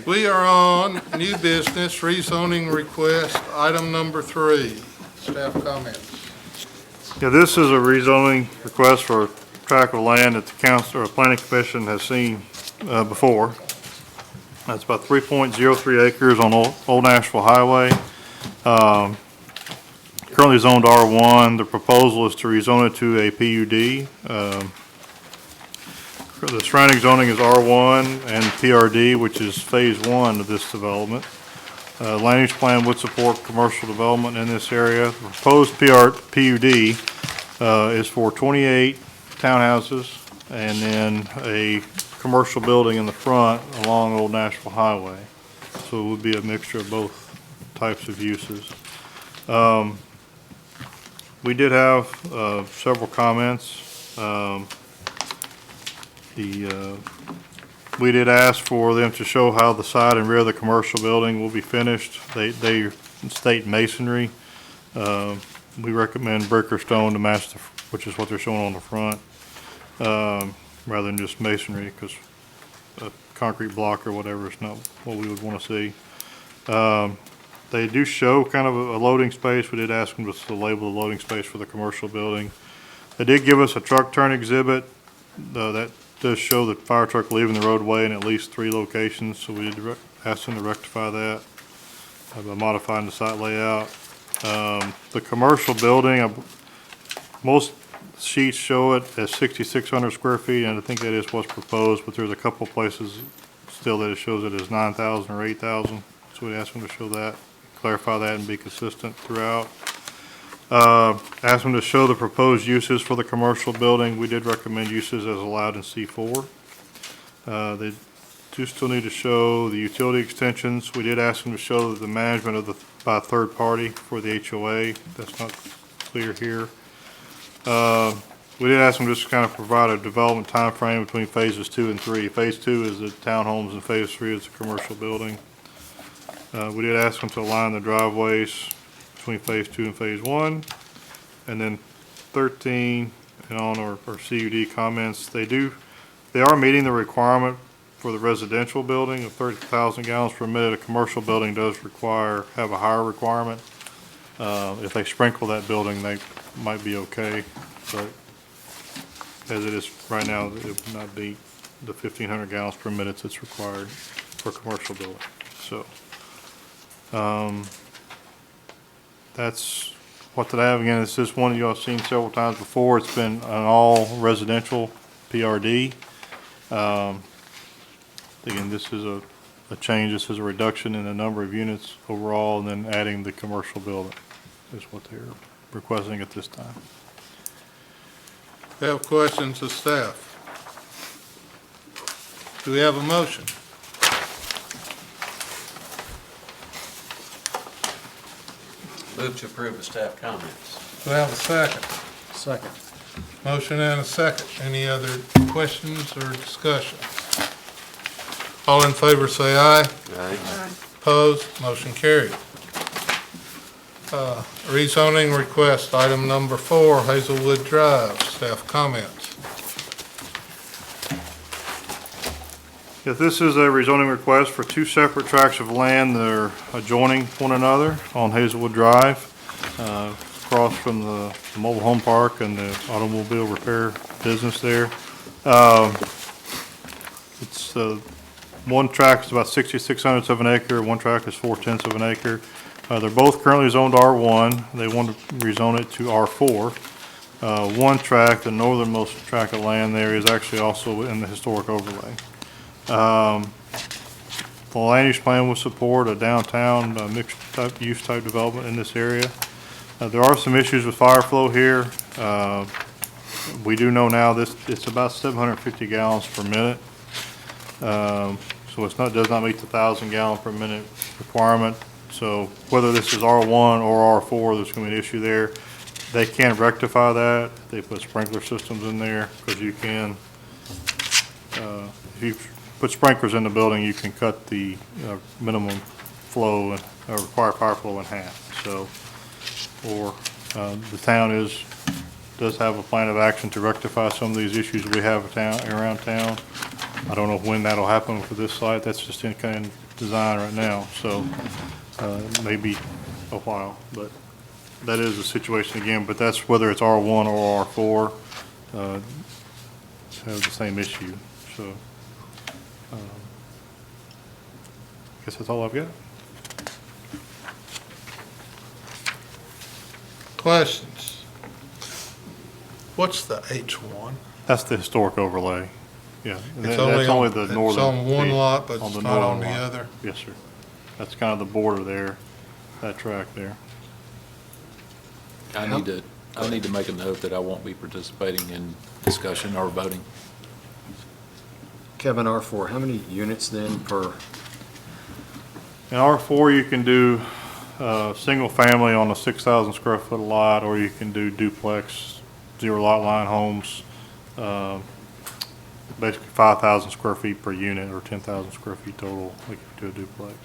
We are on new business, rezoning request, item number 3. Staff comments. Yeah, this is a rezoning request for a tract of land that the council or planning commission has seen before. That's about 3.03 acres on Old Nashville Highway. Currently zoned R1. The proposal is to rezone it to a PUD. The surrounding zoning is R1 and PRD, which is phase 1 of this development. Land use plan would support commercial development in this area. The proposed PUD is for 28 townhouses and then a commercial building in the front along Old Nashville Highway. So it would be a mixture of both types of uses. We did have several comments. We did ask for them to show how the side and rear of the commercial building will be finished. They state masonry. We recommend brick or stone to match, which is what they're showing on the front, rather than just masonry, because a concrete block or whatever is not what we would want to see. They do show kind of a loading space. We did ask them to label the loading space for the commercial building. They did give us a truck turn exhibit that does show the fire truck leaving the roadway in at least 3 locations, so we did ask them to rectify that by modifying the site layout. The commercial building, most sheets show it as 6,600 square feet, and I think that is what's proposed, but there's a couple places still that it shows it as 9,000 or 8,000, so we asked them to show that, clarify that, and be consistent throughout. Asked them to show the proposed uses for the commercial building. We did recommend uses as allowed in C4. They do still need to show the utility extensions. We did ask them to show the management by a third party for the HOA. That's not clear here. We did ask them just to kind of provide a development time frame between phases 2 and 3. Phase 2 is the townhomes and phase 3 is the commercial building. We did ask them to align the driveways between phase 2 and phase 1. And then 13 and on our CUD comments, they are meeting the requirement for the residential building of 30,000 gallons per minute. A commercial building does have a higher requirement. If they sprinkle that building, they might be okay, but as it is right now, it would not be the 1,500 gallons per minute that's required for a commercial building. So, that's what did I have again. It's this one you all have seen several times before. It's been an all residential PRD. Again, this is a change. This is a reduction in the number of units overall, and then adding the commercial building is what they're requesting at this time. We have questions of staff. Do we have a motion? Move to approve the staff comments. Do we have a second? Second. Motion and a second. Any other questions or discussion? All in favor say aye. Aye. Opposed? Motion carried. Rezoning request, item number 4, Hazelwood Drive. Staff comments. Yes, this is a rezoning request for 2 separate tracts of land that are adjoining one another on Hazelwood Drive, across from the mobile home park and the automobile repair business there. It's one tract is about 66/100 of an acre, one tract is 4/10 of an acre. They're both currently zoned R1. They want to rezone it to R4. One tract, the northernmost tract of land there, is actually also in the historic overlay. The land use plan will support a downtown mixed use type development in this area. There are some issues with fire flow here. We do know now it's about 750 gallons per minute. So does not meet the 1,000 gallon per minute requirement. So whether this is R1 or R4, there's going to be an issue there. They can rectify that. They put sprinkler systems in there, because you can, if you put sprinklers in the building, you can cut the minimum flow, required fire flow in half. So, the town does have a plan of action to rectify some of these issues we have around town. I don't know when that'll happen for this site. That's just in kind of design right now, so maybe a while. But that is the situation again, but that's whether it's R1 or R4, have the same issue, so. I guess that's all I've got. Questions? What's the H1? That's the historic overlay, yeah. And It's that's only the it's northern. on one piece, lot, but it's the not on northern the lot. other? Yes, sir. That's kind of the border there, that track there. I need to make a note that I won't be participating in discussion or voting. Kevin, R4, how many units then per, In R4, you can do single family on a 6,000 square foot lot, or you can do duplex, zero lot line homes, basically 5,000 square feet per unit or 10,000 square feet total, like you do a duplex.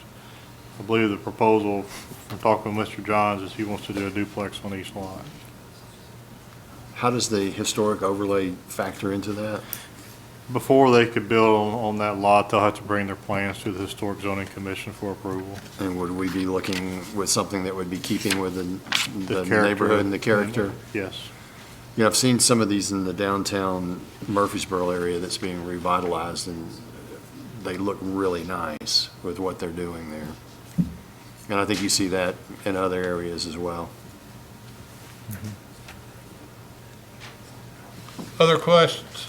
I believe the proposal from talking with Mr. Johns is he wants to do a duplex on each lot. how does the historic overlay factor into that? Before they could build on that lot, they'll have to bring their plans to the Historic Zoning Commission for approval. And would we be looking with something that would be keeping with the character. neighborhood and the character? Yes. Yeah, I've seen some of these in the downtown Murfreesboro area that's being revitalized, and they look really nice with what they're doing there. And I think you see that in other areas as well. Other questions?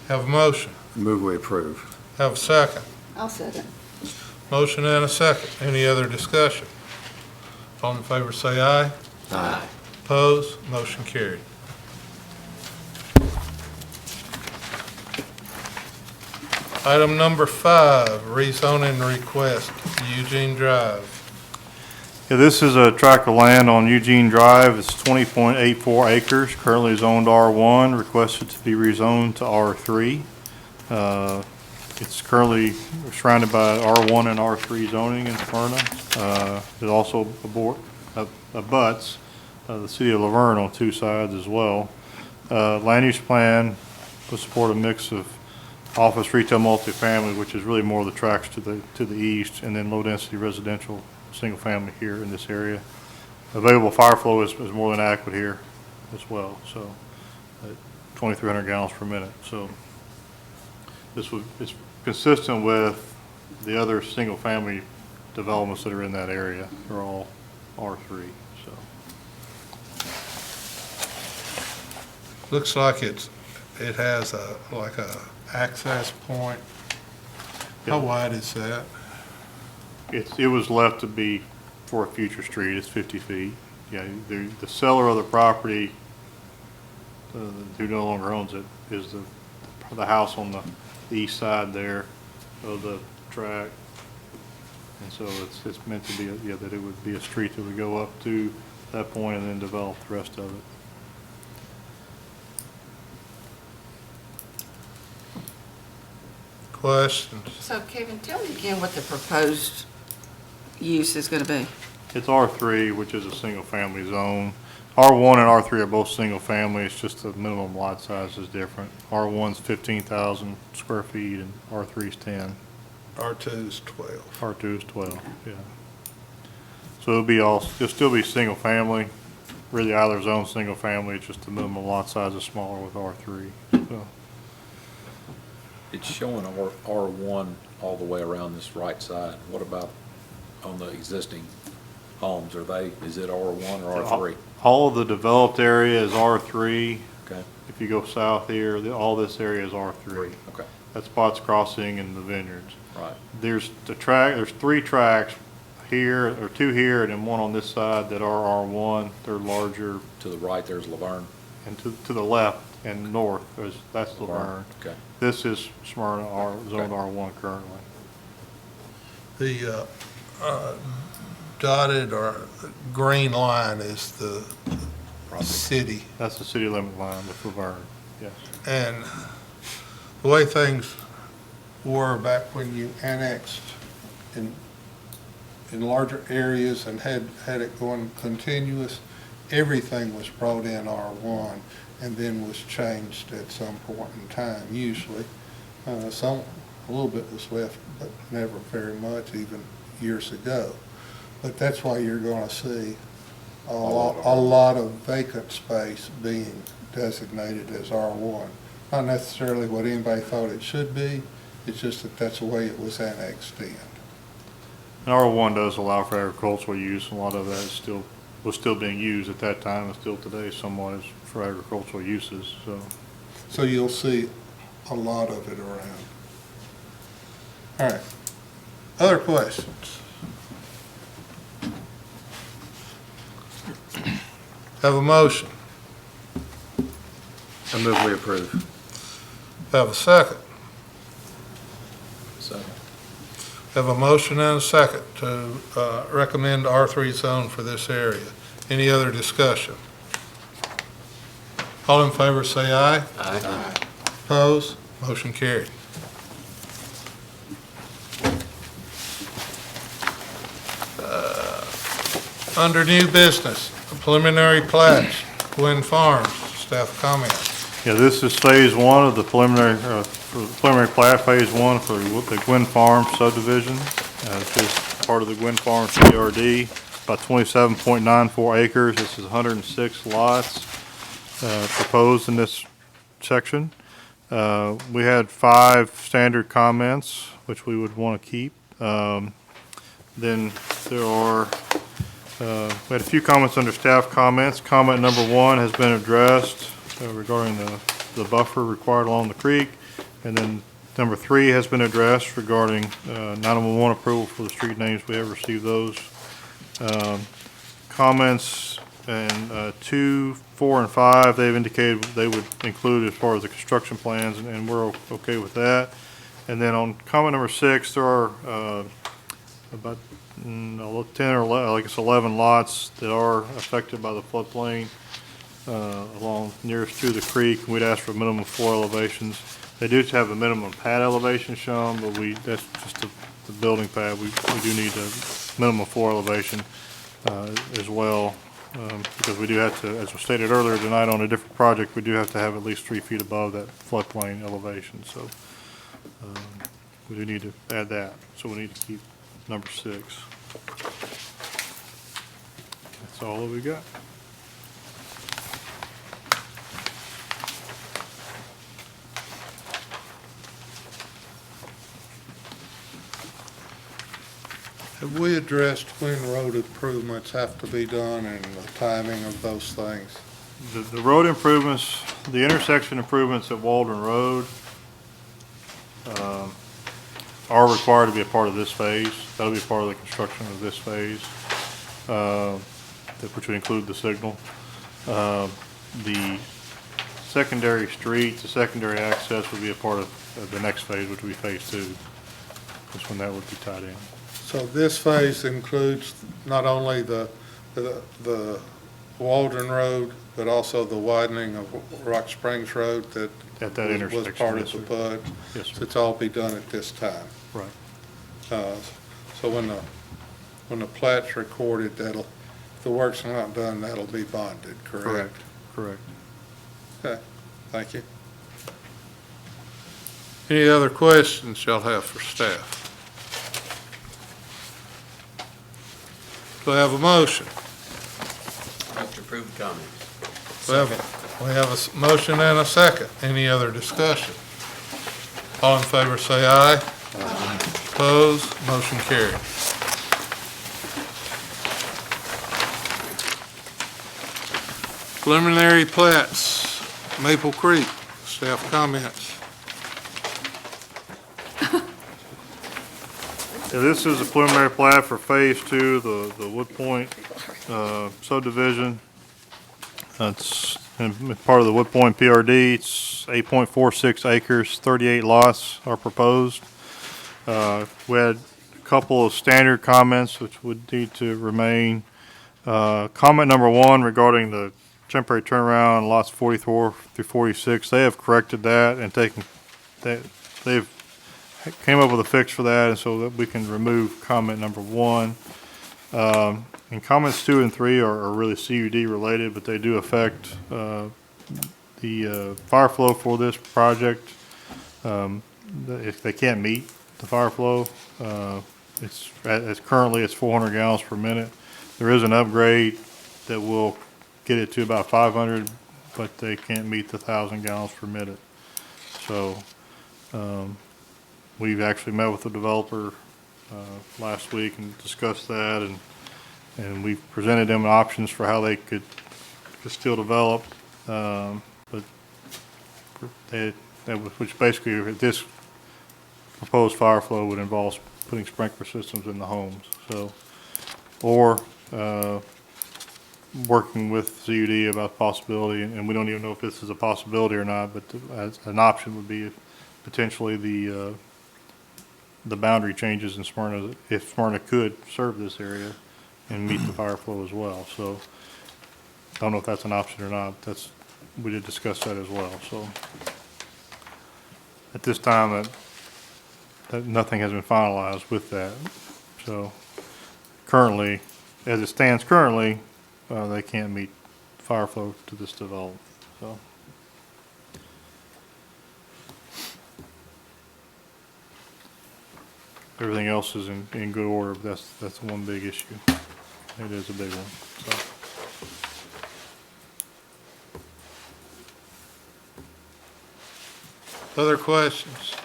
Have a motion? Move we approve. Have a second? I'll second. Motion and a second. Any other discussion? All in favor say aye. Aye. Opposed? Motion carried. Item number 5, rezoning request, Eugene Drive. Yeah, this is a tract of land on Eugene Drive. It's 20.84 acres, currently zoned R1, requested to be rezoned to R3. It's currently surrounded by R1 and R3 zoning in Smyrna. It also abuts the city of Laverne on two sides as well. Land use plan would support a mix of office, retail, multifamily, which is really more of the tracts to the east, and then low-density residential, single-family here in this area. Available fire flow is more than adequate here as well, so 2,300 gallons per minute. So it's consistent with the other single-family developments that are in that area. They're all R3, so. Looks like it has like a access point. How wide is that? It was left to be for a future street. It's 50 feet. Yeah, the seller of the property, who no longer owns it, is the house on the east side there of the track. And so it's meant to be, that it would be a street that would go up to that point and then develop the rest of it. Questions? So Kevin, tell me again what the proposed use is going to be. It's R3, which is a single-family zone. R1 and R3 are both single-family. It's just the minimum lot size is different. R1's 15,000 square feet and R3's 10. R2 is 12. R2 is 12, yeah. So it'll still be single-family. Really either zone single-family, it's just the minimum lot size is smaller with R3. So It's showing R1 all the way around this right side. What about on the existing homes? Is it R1 or R3? all of the developed area is R3. Okay, If you go south here, all this area is R3. okay, That's Potts Crossing and the vineyards. right. There's 3 tracks here, or 2 here, and then 1 on this side that are R1. They're larger, To the right, there's Laverne. and to the left and north, that's Laverne. Okay, This is Smyrna, zoned R1 currently. The dotted or green line is the city. That's the city limit line with Laverne, yes. And the way things were back when you annexed in larger areas and had it going continuous, everything was brought in R1 and then was changed at some point in time, usually. Some, a little bit was left, but never very much, even years ago. But that's why you're gonna see a lot of vacant space being designated as R1. Not necessarily what anybody thought it should be, it's just that that's the way it was annexed in. And R1 does allow for agricultural use, and a lot of that was still being used at that time, and still today somewhat is for agricultural uses, so. So you'll see a lot of it around. All right. Other questions? Have a motion. I move we approve. Have a second. Second. Have a motion and a second to recommend R3 zone for this area. Any other discussion? All in favor say aye. Aye. Opposed? Motion carried. Under new business, preliminary plats, Gwen Farms, staff comments. Yeah, this is phase one of the preliminary plat, phase one for the Gwynn Farm subdivision. This is part of the Gwynn Farms PRD, about 27.94 acres. This is 106 lots proposed in this section. We had 5 standard comments, which we would want to keep. Then there are, we had a few comments under staff comments. Comment number 1 has been addressed regarding the buffer required along the creek. And then number 3 has been addressed regarding 911 approval for the street names. We have received those. Comments and 2, 4, and 5, they've indicated they would include as far as the construction plans, and we're okay with that. And then on comment number 6, there are about 10 or 11, I guess 11 lots that are affected by the floodplain along nearest to the creek. We'd ask for minimum floor elevations. They do have a minimum pad elevation shown, but that's just the building pad. We do need a minimum floor elevation as well, because we do have to, as was stated earlier tonight on a different project, we do have to have at least 3 feet above that floodplain elevation. So we do need to add that. So we need to keep number 6. That's all that we got. Have we addressed when road improvements have to be done and the timing of those things? The road improvements, the intersection improvements at Waldron Road are required to be a part of this phase. That'll be part of the construction of this phase, which would include the signal. The secondary streets, the secondary access would be a part of the next phase, which would be phase 2. That's when that would be tied in. So this phase includes not only the Waldron Road, but also the widening of Rock Springs Road that At that was intersection, part yes, of the sir. PUD. Yes, So sir. it's all be done at this time. Right. So when the plat's recorded, if the work's not done, that'll be bonded, correct? Correct. Okay, thank you. Any other questions y'all have for staff? Do I have a motion? Mr. Approved comments. We have a motion and a second. Any other discussion? All in favor say aye. Aye. Opposed? Motion carried. Preliminary plats, Maple Creek, staff comments. Yeah, this is a preliminary plat for phase 2, the Wood Point subdivision. That's part of the Wood Point PRD. It's 8.46 acres, 38 lots are proposed. We had a couple of standard comments which would need to remain. Comment number 1 regarding the temporary turnaround, lots 44 through 46, they have corrected that and they've came up with a fix for that, and so that we can remove comment number 1. And comments 2 and 3 are really CUD related, but they do affect the fire flow for this project. if they can't meet the fire flow. It's currently, it's 400 gallons per minute. There is an upgrade that will get it to about 500, but they can't meet the 1,000 gallons per minute. So, we've actually met with the developer, last week and discussed that, and we've presented them options for how they could still develop, but which basically, this proposed fire flow would involve putting sprinkler systems in the homes, so, or, working with CUD about the possibility, and we don't even know if this is a possibility or not, but as an option would be potentially the boundary changes in Smyrna, if Smyrna could serve this area and meet the fire flow as well. So I don't know if that's an option or not. We did discuss that as well. So at this time, that nothing has been finalized with that. So currently, as it stands currently, they can't meet fire flow to this development. So. Everything else is in good order, but that's one big issue. It is a big one, so. Other questions?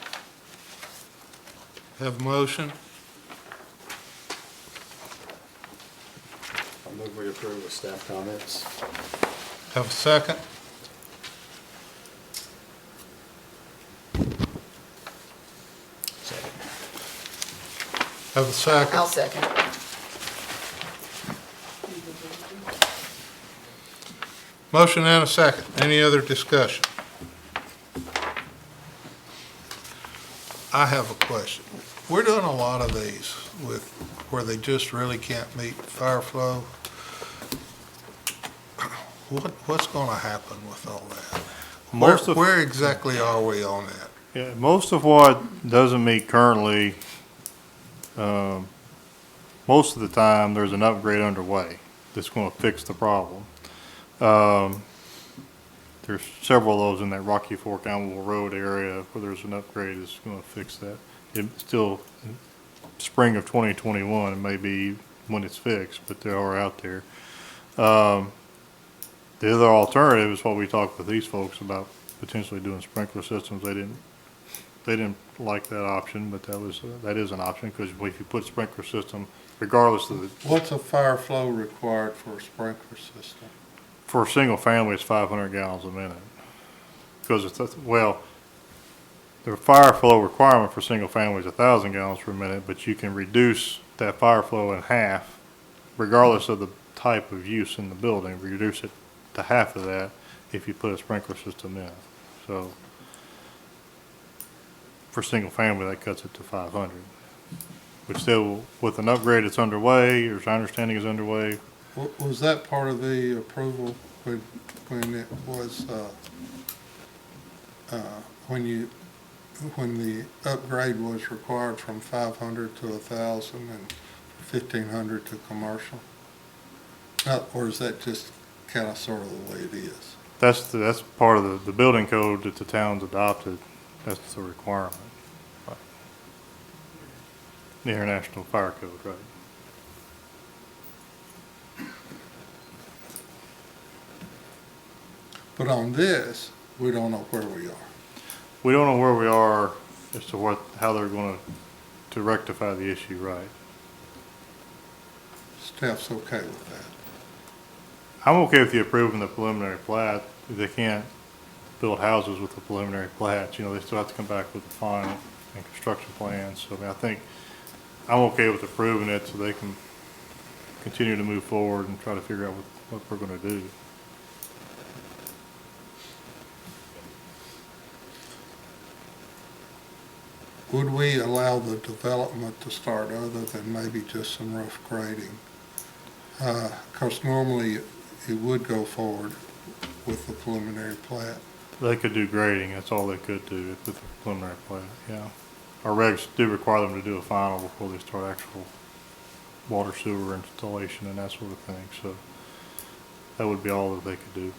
Have a motion? I'll move we approve with staff comments. Have a second? Have a second? I'll second. Motion and a second. Any other discussion? I have a question. We're doing a lot of these where they just really can't meet fire flow. What's gonna happen with all that? Where exactly are we on that? Yeah, most of what doesn't meet currently, most of the time, there's an upgrade underway that's gonna fix the problem. There's several of those in that Rocky Fork Allenville Road area where there's an upgrade that's gonna fix that. It's still spring of 2021, it may be when it's fixed, but they are out there. The other alternative is what we talked with these folks about, potentially doing sprinkler systems. They didn't like that option, but that is an option, because if you put a sprinkler system, regardless of What's a fire flow required for a sprinkler system? for a single family, it's 500 gallons a minute. Because the fire flow requirement for single family is 1,000 gallons per minute, but you can reduce that fire flow in half, regardless of the type of use in the building, reduce it to half of that if you put a sprinkler system in. So for single family, that cuts it to 500. Which still, with an upgrade that's underway, or as my understanding is underway. Was that part of the approval when it was, when the upgrade was required from 500 to 1,000 and 1,500 to commercial? Or is that just kind of sort of the way it is? That's part of the building code that the town's adopted. That's the requirement. Right. The International Fire Code, right. But on this, we don't know where we are. We don't know where we are as to how they're going to rectify the issue, right. Staff's okay with that. I'm okay with you approving the preliminary plat. They can't build houses with the preliminary plat. You know, they still have to come back with the final and construction plans. So I mean, I think I'm okay with approving it so they can continue to move forward and try to figure out what we're going to do. Would we allow the development to start other than maybe just some rough grading? Because normally it would go forward with the preliminary plat. They could do grading. That's all they could do with the preliminary plat, yeah. Our regs do require them to do a final before they start actual water sewer installation and that sort of thing. So that would be all that they could do.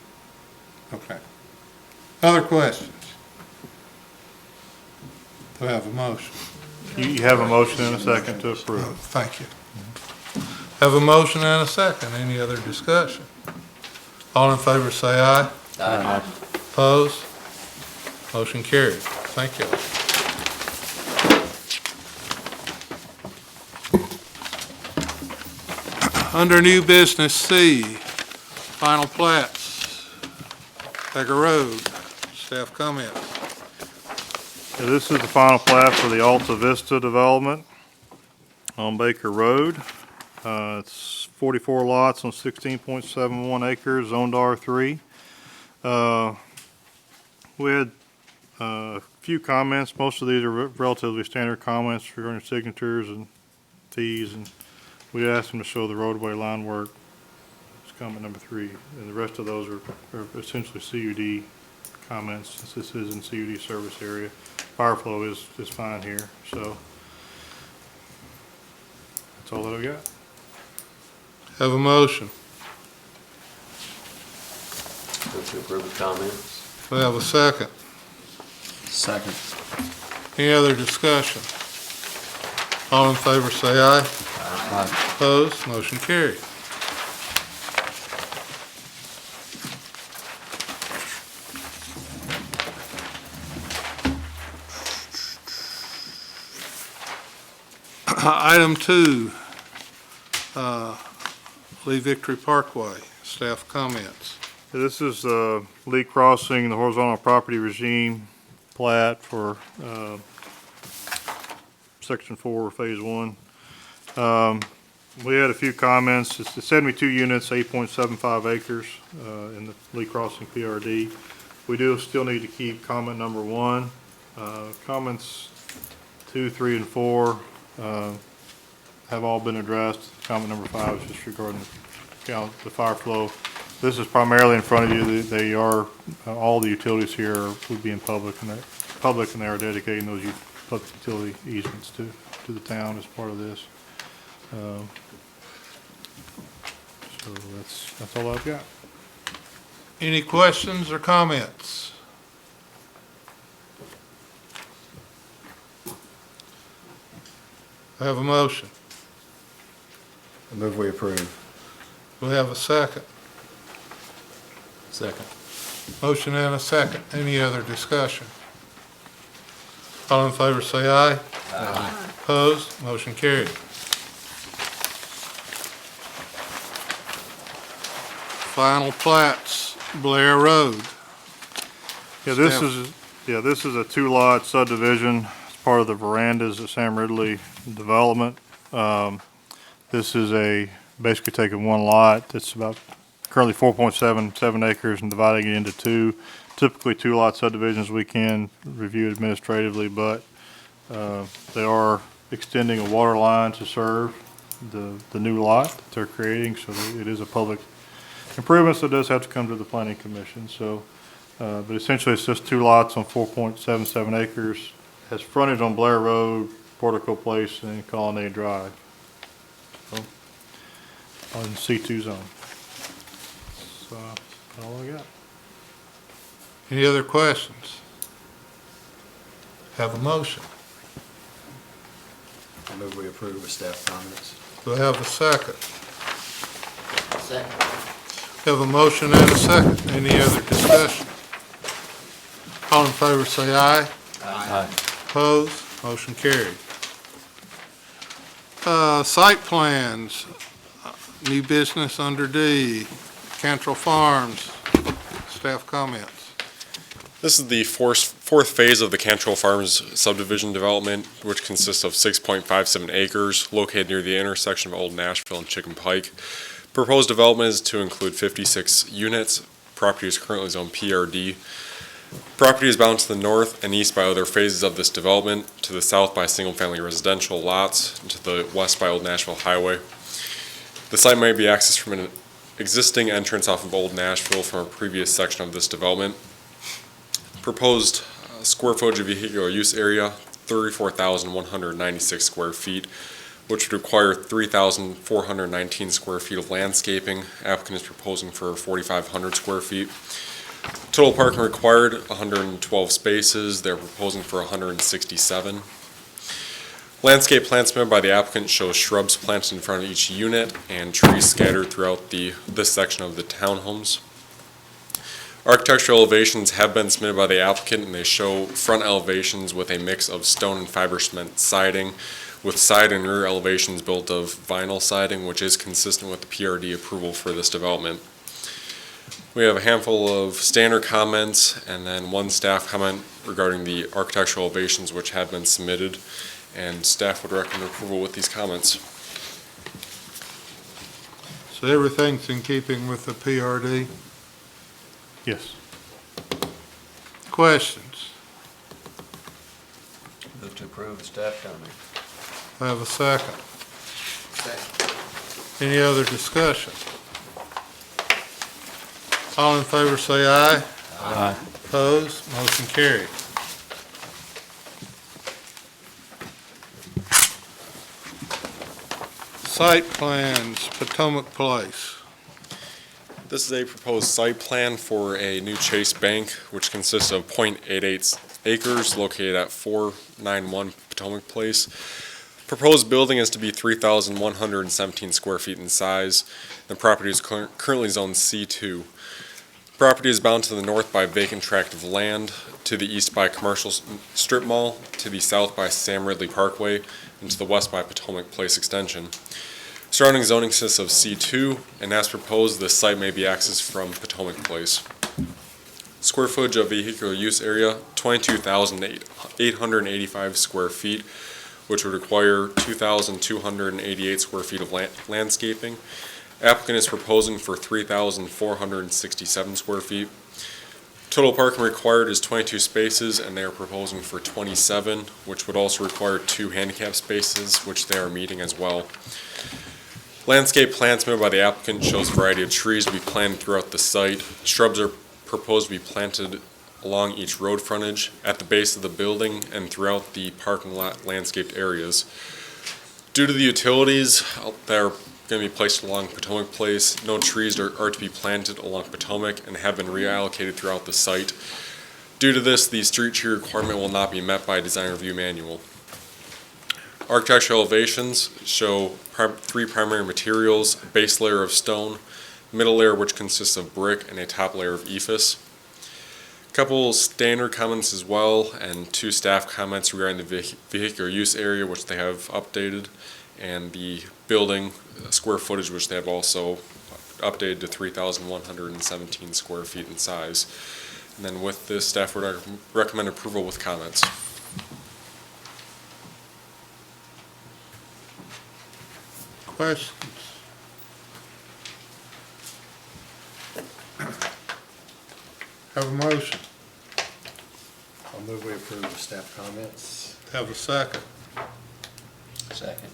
Okay. Other questions? We have a motion. You have a motion and a second to approve. Thank you. Have a motion and a second. Any other discussion? All in favor say aye. Aye. Opposed? Motion carried. Thank you. Under new business C, final plats, Becker Road, staff comments. Yeah, this is the final plat for the Alta Vista development on Baker Road. It's 44 lots on 16.71 acres, zoned R3. We had a few comments. Most of these are relatively standard comments regarding signatures and fees, and we asked them to show the roadway line work. It's comment number 3, and the rest of those are essentially CUD comments, since this is in CUD service area. Fire flow is fine here, so that's all that I got. Have a motion. Move to approve with comments. We have a second. Second. Any other discussion? All in favor say aye. Opposed? Motion carried. Item 2, Lee Victory Parkway, staff comments. This is Lee Crossing, the horizontal property regime plat for Section 4, Phase 1. We had a few comments. It's the 72 units, 8.75 acres in the Lee Crossing PRD. We do still need to keep comment number 1. Comments 2, 3, and 4 have all been addressed. Comment number 5 is just regarding the fire flow. This is primarily in front of you. They are, all the utilities here would be in public, and they are dedicating those public utility easements to the town as part of this. So that's all I've got. Any questions or comments? I have a motion. I move we approve. We have a second. Second. Motion and a second. Any other discussion? All in favor say aye. Aye. Opposed? Motion carried. Final plats, Blair Road. Yeah, this Staff. is a 2-lot subdivision. It's part of the Verandas at Sam Ridley development. This is basically taking 1 lot that's about currently 4.77 acres and dividing it into 2. Typically 2-lot subdivisions we can review administratively, but they are extending a water line to serve the new lot that they're creating, so it is a public improvement, so it does have to come to the planning commission. So, but essentially it's just 2 lots on 4.77 acres. Has frontage on Blair Road, Portico Place, and Colonnade Drive. So, on C2 zone. So, that's all I got. Any other questions? Have a motion. I move we approve with staff comments. Do I have a second? Second. Have a motion and a second. Any other discussion? All in favor say aye. Aye. Opposed? Motion carried. Site plans, new business under D, Cantrell Farms, staff comments. This is the fourth phase of the Cantrell Farms subdivision development, which consists of 6.57 acres located near the intersection of Old Nashville and Chicken Pike. Proposed development is to include 56 units. Property is currently zoned PRD. Property is bounded to the north and east by other phases of this development, to the south by single-family residential lots, and to the west by Old Nashville Highway. The site may be accessed from an existing entrance off of Old Nashville from a previous section of this development. Proposed square footage of vehicular use area, 34,196 square feet, which would require 3,419 square feet of landscaping. Applicant is proposing for 4,500 square feet. Total parking required, 112 spaces. They're proposing for 167. Landscape plan submitted by the applicant shows shrubs planted in front of each unit and trees scattered throughout this section of the townhomes. Architectural elevations have been submitted by the applicant, and they show front elevations with a mix of stone and fiber cement siding, with side and rear elevations built of vinyl siding, which is consistent with the PRD approval for this development. We have a handful of standard comments and then one staff comment regarding the architectural elevations which have been submitted, and staff would recommend approval with these comments. So everything's in keeping with the PRD? Yes. Questions? Move to approve the staff comment. I have a second. Any other discussion? All in favor say aye. Aye. Opposed? Motion carried. Site plans, Potomac Place. This is a proposed site plan for a new Chase Bank, which consists of .88 acres located at 491 Potomac Place. Proposed building is to be 3,117 square feet in size. The property is currently zoned C2. Property is bound to the north by vacant tract of land, to the east by commercial strip mall, to the south by Sam Ridley Parkway, and to the west by Potomac Place Extension. Surrounding zoning consists of C2, and as proposed, this site may be accessed from Potomac Place. Square footage of vehicular use area, 22,885 square feet, which would require 2,288 square feet of landscaping. Applicant is proposing for 3,467 square feet. Total parking required is 22 spaces, and they are proposing for 27, which would also require 2 handicap spaces, which they are meeting as well. Landscape plan submitted by the applicant shows a variety of trees to be planted throughout the site. Shrubs are proposed to be planted along each road frontage, at the base of the building, and throughout the parking lot landscaped areas. Due to the utilities that are going to be placed along Potomac Place, no trees are to be planted along Potomac and have been reallocated throughout the site. Due to this, the street tree requirement will not be met by design review manual. Architectural elevations show 3 primary materials: a base layer of stone, middle layer which consists of brick, and a top layer of ephes. A couple standard comments as well, and 2 staff comments regarding the vehicular use area, which they have updated, and the building square footage, which they have also updated to 3,117 square feet in size. And then with this, staff would recommend approval with comments. Questions? Have a motion. I'll move we approve the staff comments. Have a second. Second.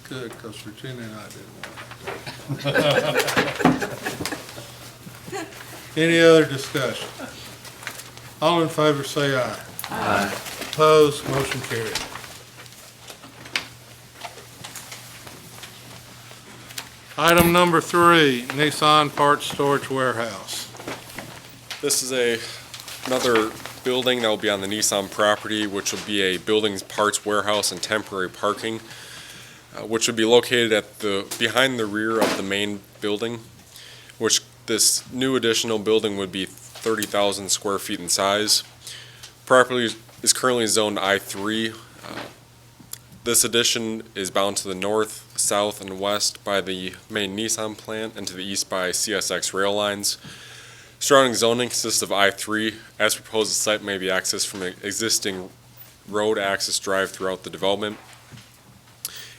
Good, because Regina and I didn't want to. Any other discussion? All in favor say aye. Aye. Opposed? Motion carried. Item number 3, Nissan Parts Storage Warehouse. This is another building that will be on the Nissan property, which will be a buildings, parts warehouse, and temporary parking, which would be located behind the rear of the main building, which this new additional building would be 30,000 square feet in size. Property is currently zoned I3. This addition is bound to the north, south, and west by the main Nissan plant, and to the east by CSX rail lines. Surrounding zoning consists of I3. As proposed, the site may be accessed from an existing road access drive throughout the development.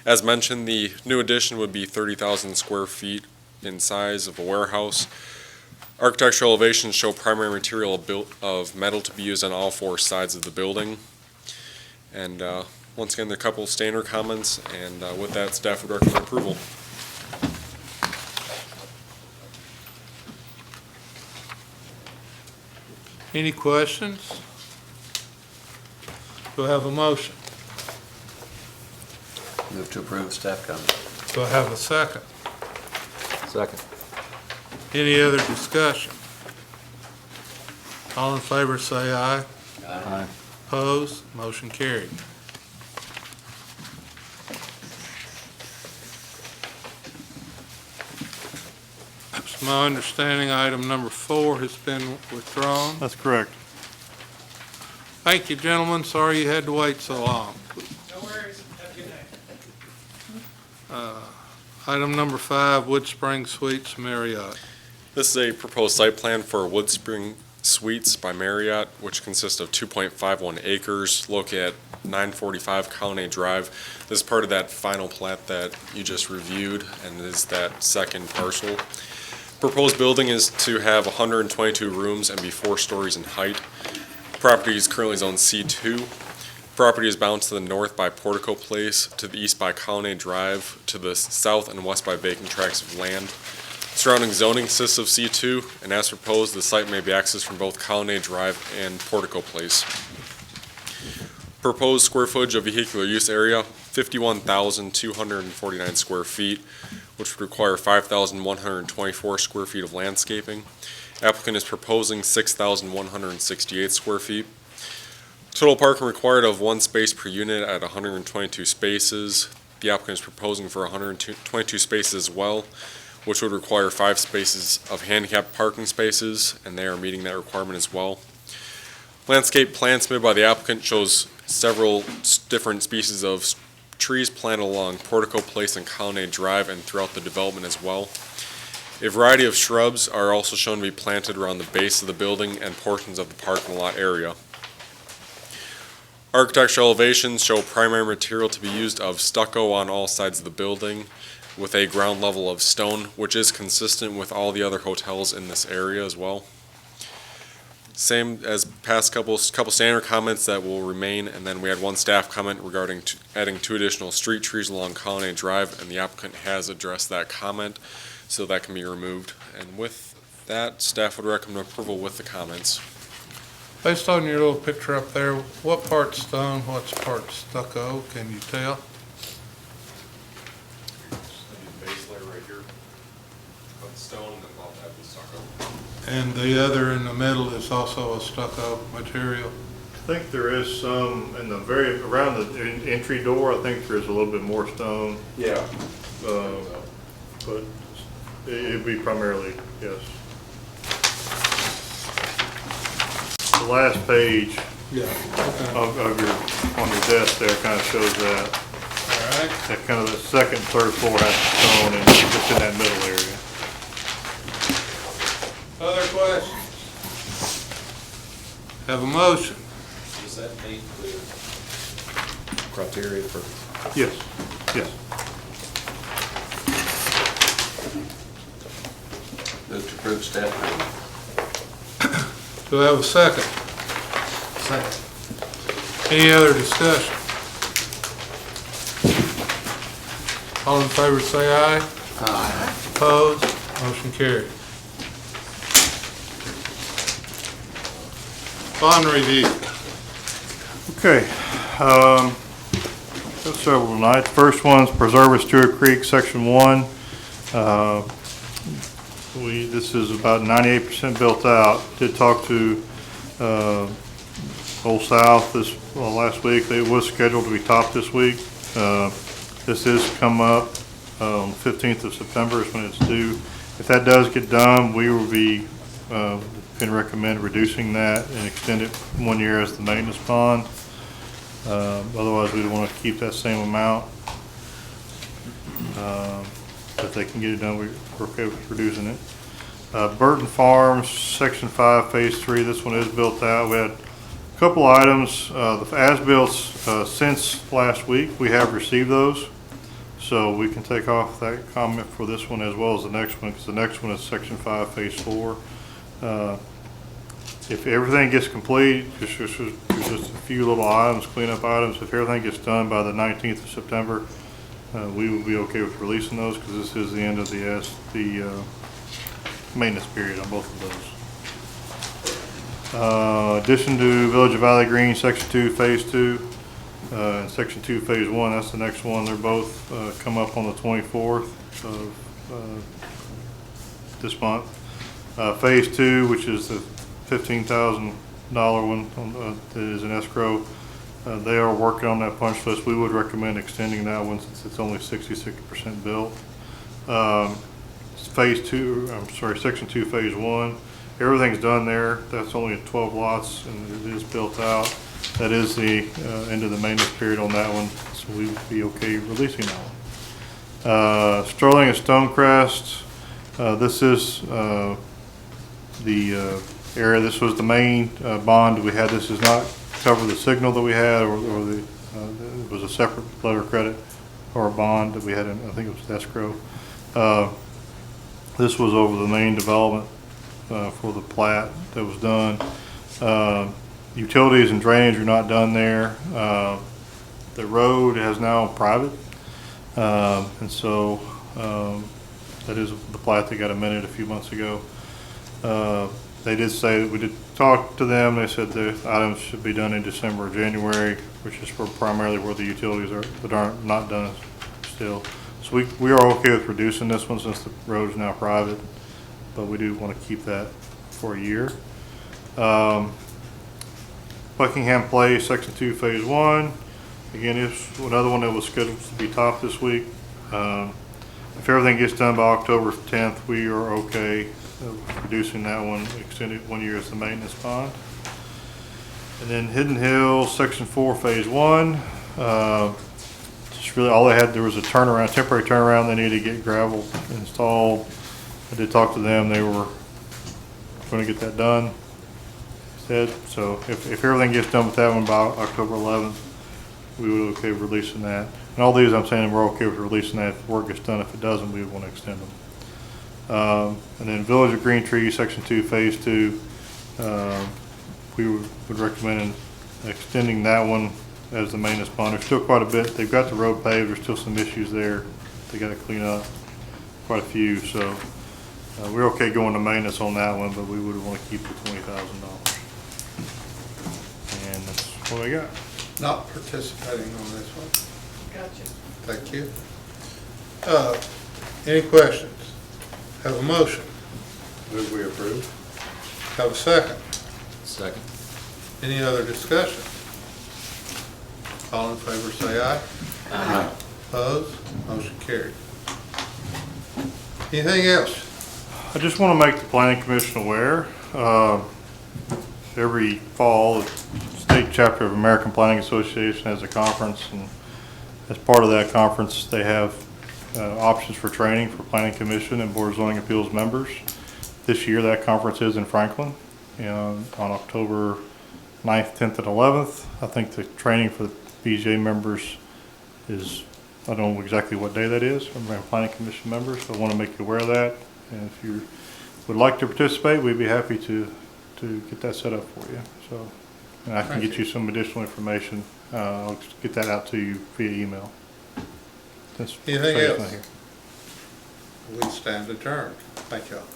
As mentioned, the new addition would be 30,000 square feet in size of a warehouse. Architectural elevations show primary material of metal to be used on all 4 sides of the building. And once again, there are a couple of standard comments, and with that, staff would recommend approval. Any questions? Do I have a motion? Move to approve staff comment. Do I have a second? Second. Any other discussion? All in favor, say aye. Aye. Opposed? Motion carried. It's my understanding item number 4 has been withdrawn. That's correct. Thank you, gentlemen. Sorry you had to wait so long. No worries. Have a good night. Item number 5, Wood Spring Suites Marriott. This is a proposed site plan for Wood Spring Suites by Marriott, which consists of 2.51 acres located at 945 Colonnade Drive. This is part of that final plat that you just reviewed and is that second parcel. Proposed building is to have 122 rooms and be 4 stories in height. Property is currently zoned C2. Property is bounded to the north by Portico Place, to the east by Colonnade Drive, to the south and west by vacant tracts of land. Surrounding zoning consists of C2, and as proposed, the site may be accessed from both Colonnade Drive and Portico Place. Proposed square footage of vehicular use area, 51,249 square feet, which would require 5,124 square feet of landscaping. Applicant is proposing 6,168 square feet. Total parking required of 1 space per unit at 122 spaces. The applicant is proposing for 122 spaces as well, which would require 5 spaces of handicapped parking spaces, and they are meeting that requirement as well. Landscape plan submitted by the applicant shows several different species of trees planted along Portico Place and Colonnade Drive and throughout the development as well. A variety of shrubs are also shown to be planted around the base of the building and portions of the parking lot area. Architectural elevations show primary material to be used of stucco on all sides of the building with a ground level of stone, which is consistent with all the other hotels in this area as well. Same as past couple standard comments that will remain, and then we had one staff comment regarding adding 2 additional street trees along Colonnade Drive, and the applicant has addressed that comment, so that can be removed. And with that, staff would recommend approval with the comments. Based on your little picture up there, what part's stone, what's part stucco, can you tell? Base layer right here of stone, and above that is stucco. And the other in the middle is also a stucco material. I think there is some in the around the entry door, I think there's a little bit more stone. Yeah. But it'd be primarily, yes. The last page Yeah. of on your desk there kind of shows that. All right. That kind of the second, third floor has stone and it's in that middle area. Other questions? Have a motion. Does that meet the Criteria for Yes, yes. move to approve staff plan. Do I have a second? Second. Any other discussion? All in favor say aye. Aye. Opposed? Motion carried. Bond review. Okay, got several tonight. First one's Preserve Stewart Creek, Section 1. This is about 98% built out. Did talk to Old South last week. It was scheduled to be topped this week. This is come up on 15th of September is when it's due. If that does get done, we will be can recommend reducing that and extend it 1 year as the maintenance bond. Otherwise, we'd want to keep that same amount. If they can get it done, we're okay with reducing it. Burton Farms, Section 5, Phase 3, this one is built out. We had a couple items, the as-bills since last week, we have received those. So we can take off that comment for this one as well as the next one, because the next one is Section 5, Phase 4. If everything gets complete, there's just a few little items, cleanup items. If everything gets done by the 19th of September, we will be okay with releasing those because this is the end of the maintenance period on both of those. Addition to Village of Valley Green, Section 2, Phase 2, and Section 2, Phase 1, that's the next one. They're both come up on the 24th of this month. Phase 2, which is the $15,000 one that is an escrow. They are working on that punch list. We would recommend extending that one since it's only 66% built. Section 2, Phase 1. Everything's done there. That's only at 12 lots and it is built out. That is the end of the maintenance period on that one, so we would be okay releasing that one. Sterling and Stonecrest, this is the area, this was the main bond we had. This does not cover the signal that we had or the, it was a separate letter of credit or a bond that we had in, I think it was escrow. This was over the main development for the plat that was done. Utilities and drainage are not done there. The road is now private, and so that is the plat that got amended a few months ago. They did say that we did talk to them. They said the items should be done in December or January, which is for primarily where the utilities are that aren't not done still. So we are okay with reducing this one since the road is now private, but we do want to keep that for a year. Buckingham Place, Section 2, Phase 1. Again, it's another one that was scheduled to be topped this week. If everything gets done by October 10th, we are okay reducing that one, extended 1 year as the maintenance bond. And then Hidden Hills, Section 4, Phase 1. Just really all they had, there was a turnaround, temporary turnaround. They needed to get gravel installed. I did talk to them. They were going to get that done. So if everything gets done with that one by October 11th, we would be okay with releasing that. And all these I'm saying we're okay with releasing that. If work gets done, if it doesn't, we would want to extend them. And then Village of Green Trees, Section 2, Phase 2, we would recommend extending that one as the maintenance bond. There's still quite a bit. They've got the road paved. There's still some issues there they got to clean up, quite a few. So we're okay going to maintenance on that one, but we would want to keep the $20,000. And that's what I got. Not participating on this one. Gotcha. Thank you. Any questions? Have a motion. Move we approve. Have a second. Second. Any other discussion? All in favor say aye. Aye. Opposed? Motion carried. Anything else? I just want to make the planning commission aware, every fall, the state chapter of American Planning Association has a conference, and as part of that conference, they have options for training for planning commission and board of zoning appeals members. This year, that conference is in Franklin, and on October 9th, 10th, and 11th. I think the training for the BZA members is, I don't know exactly what day that is, for American Planning Commission members, so I want to make you aware of that. And if you would like to participate, we'd be happy to get that set up for you. So, and I can get you some additional information. I'll get that out to you via email. Anything else? We stand adjourned. Thank y'all.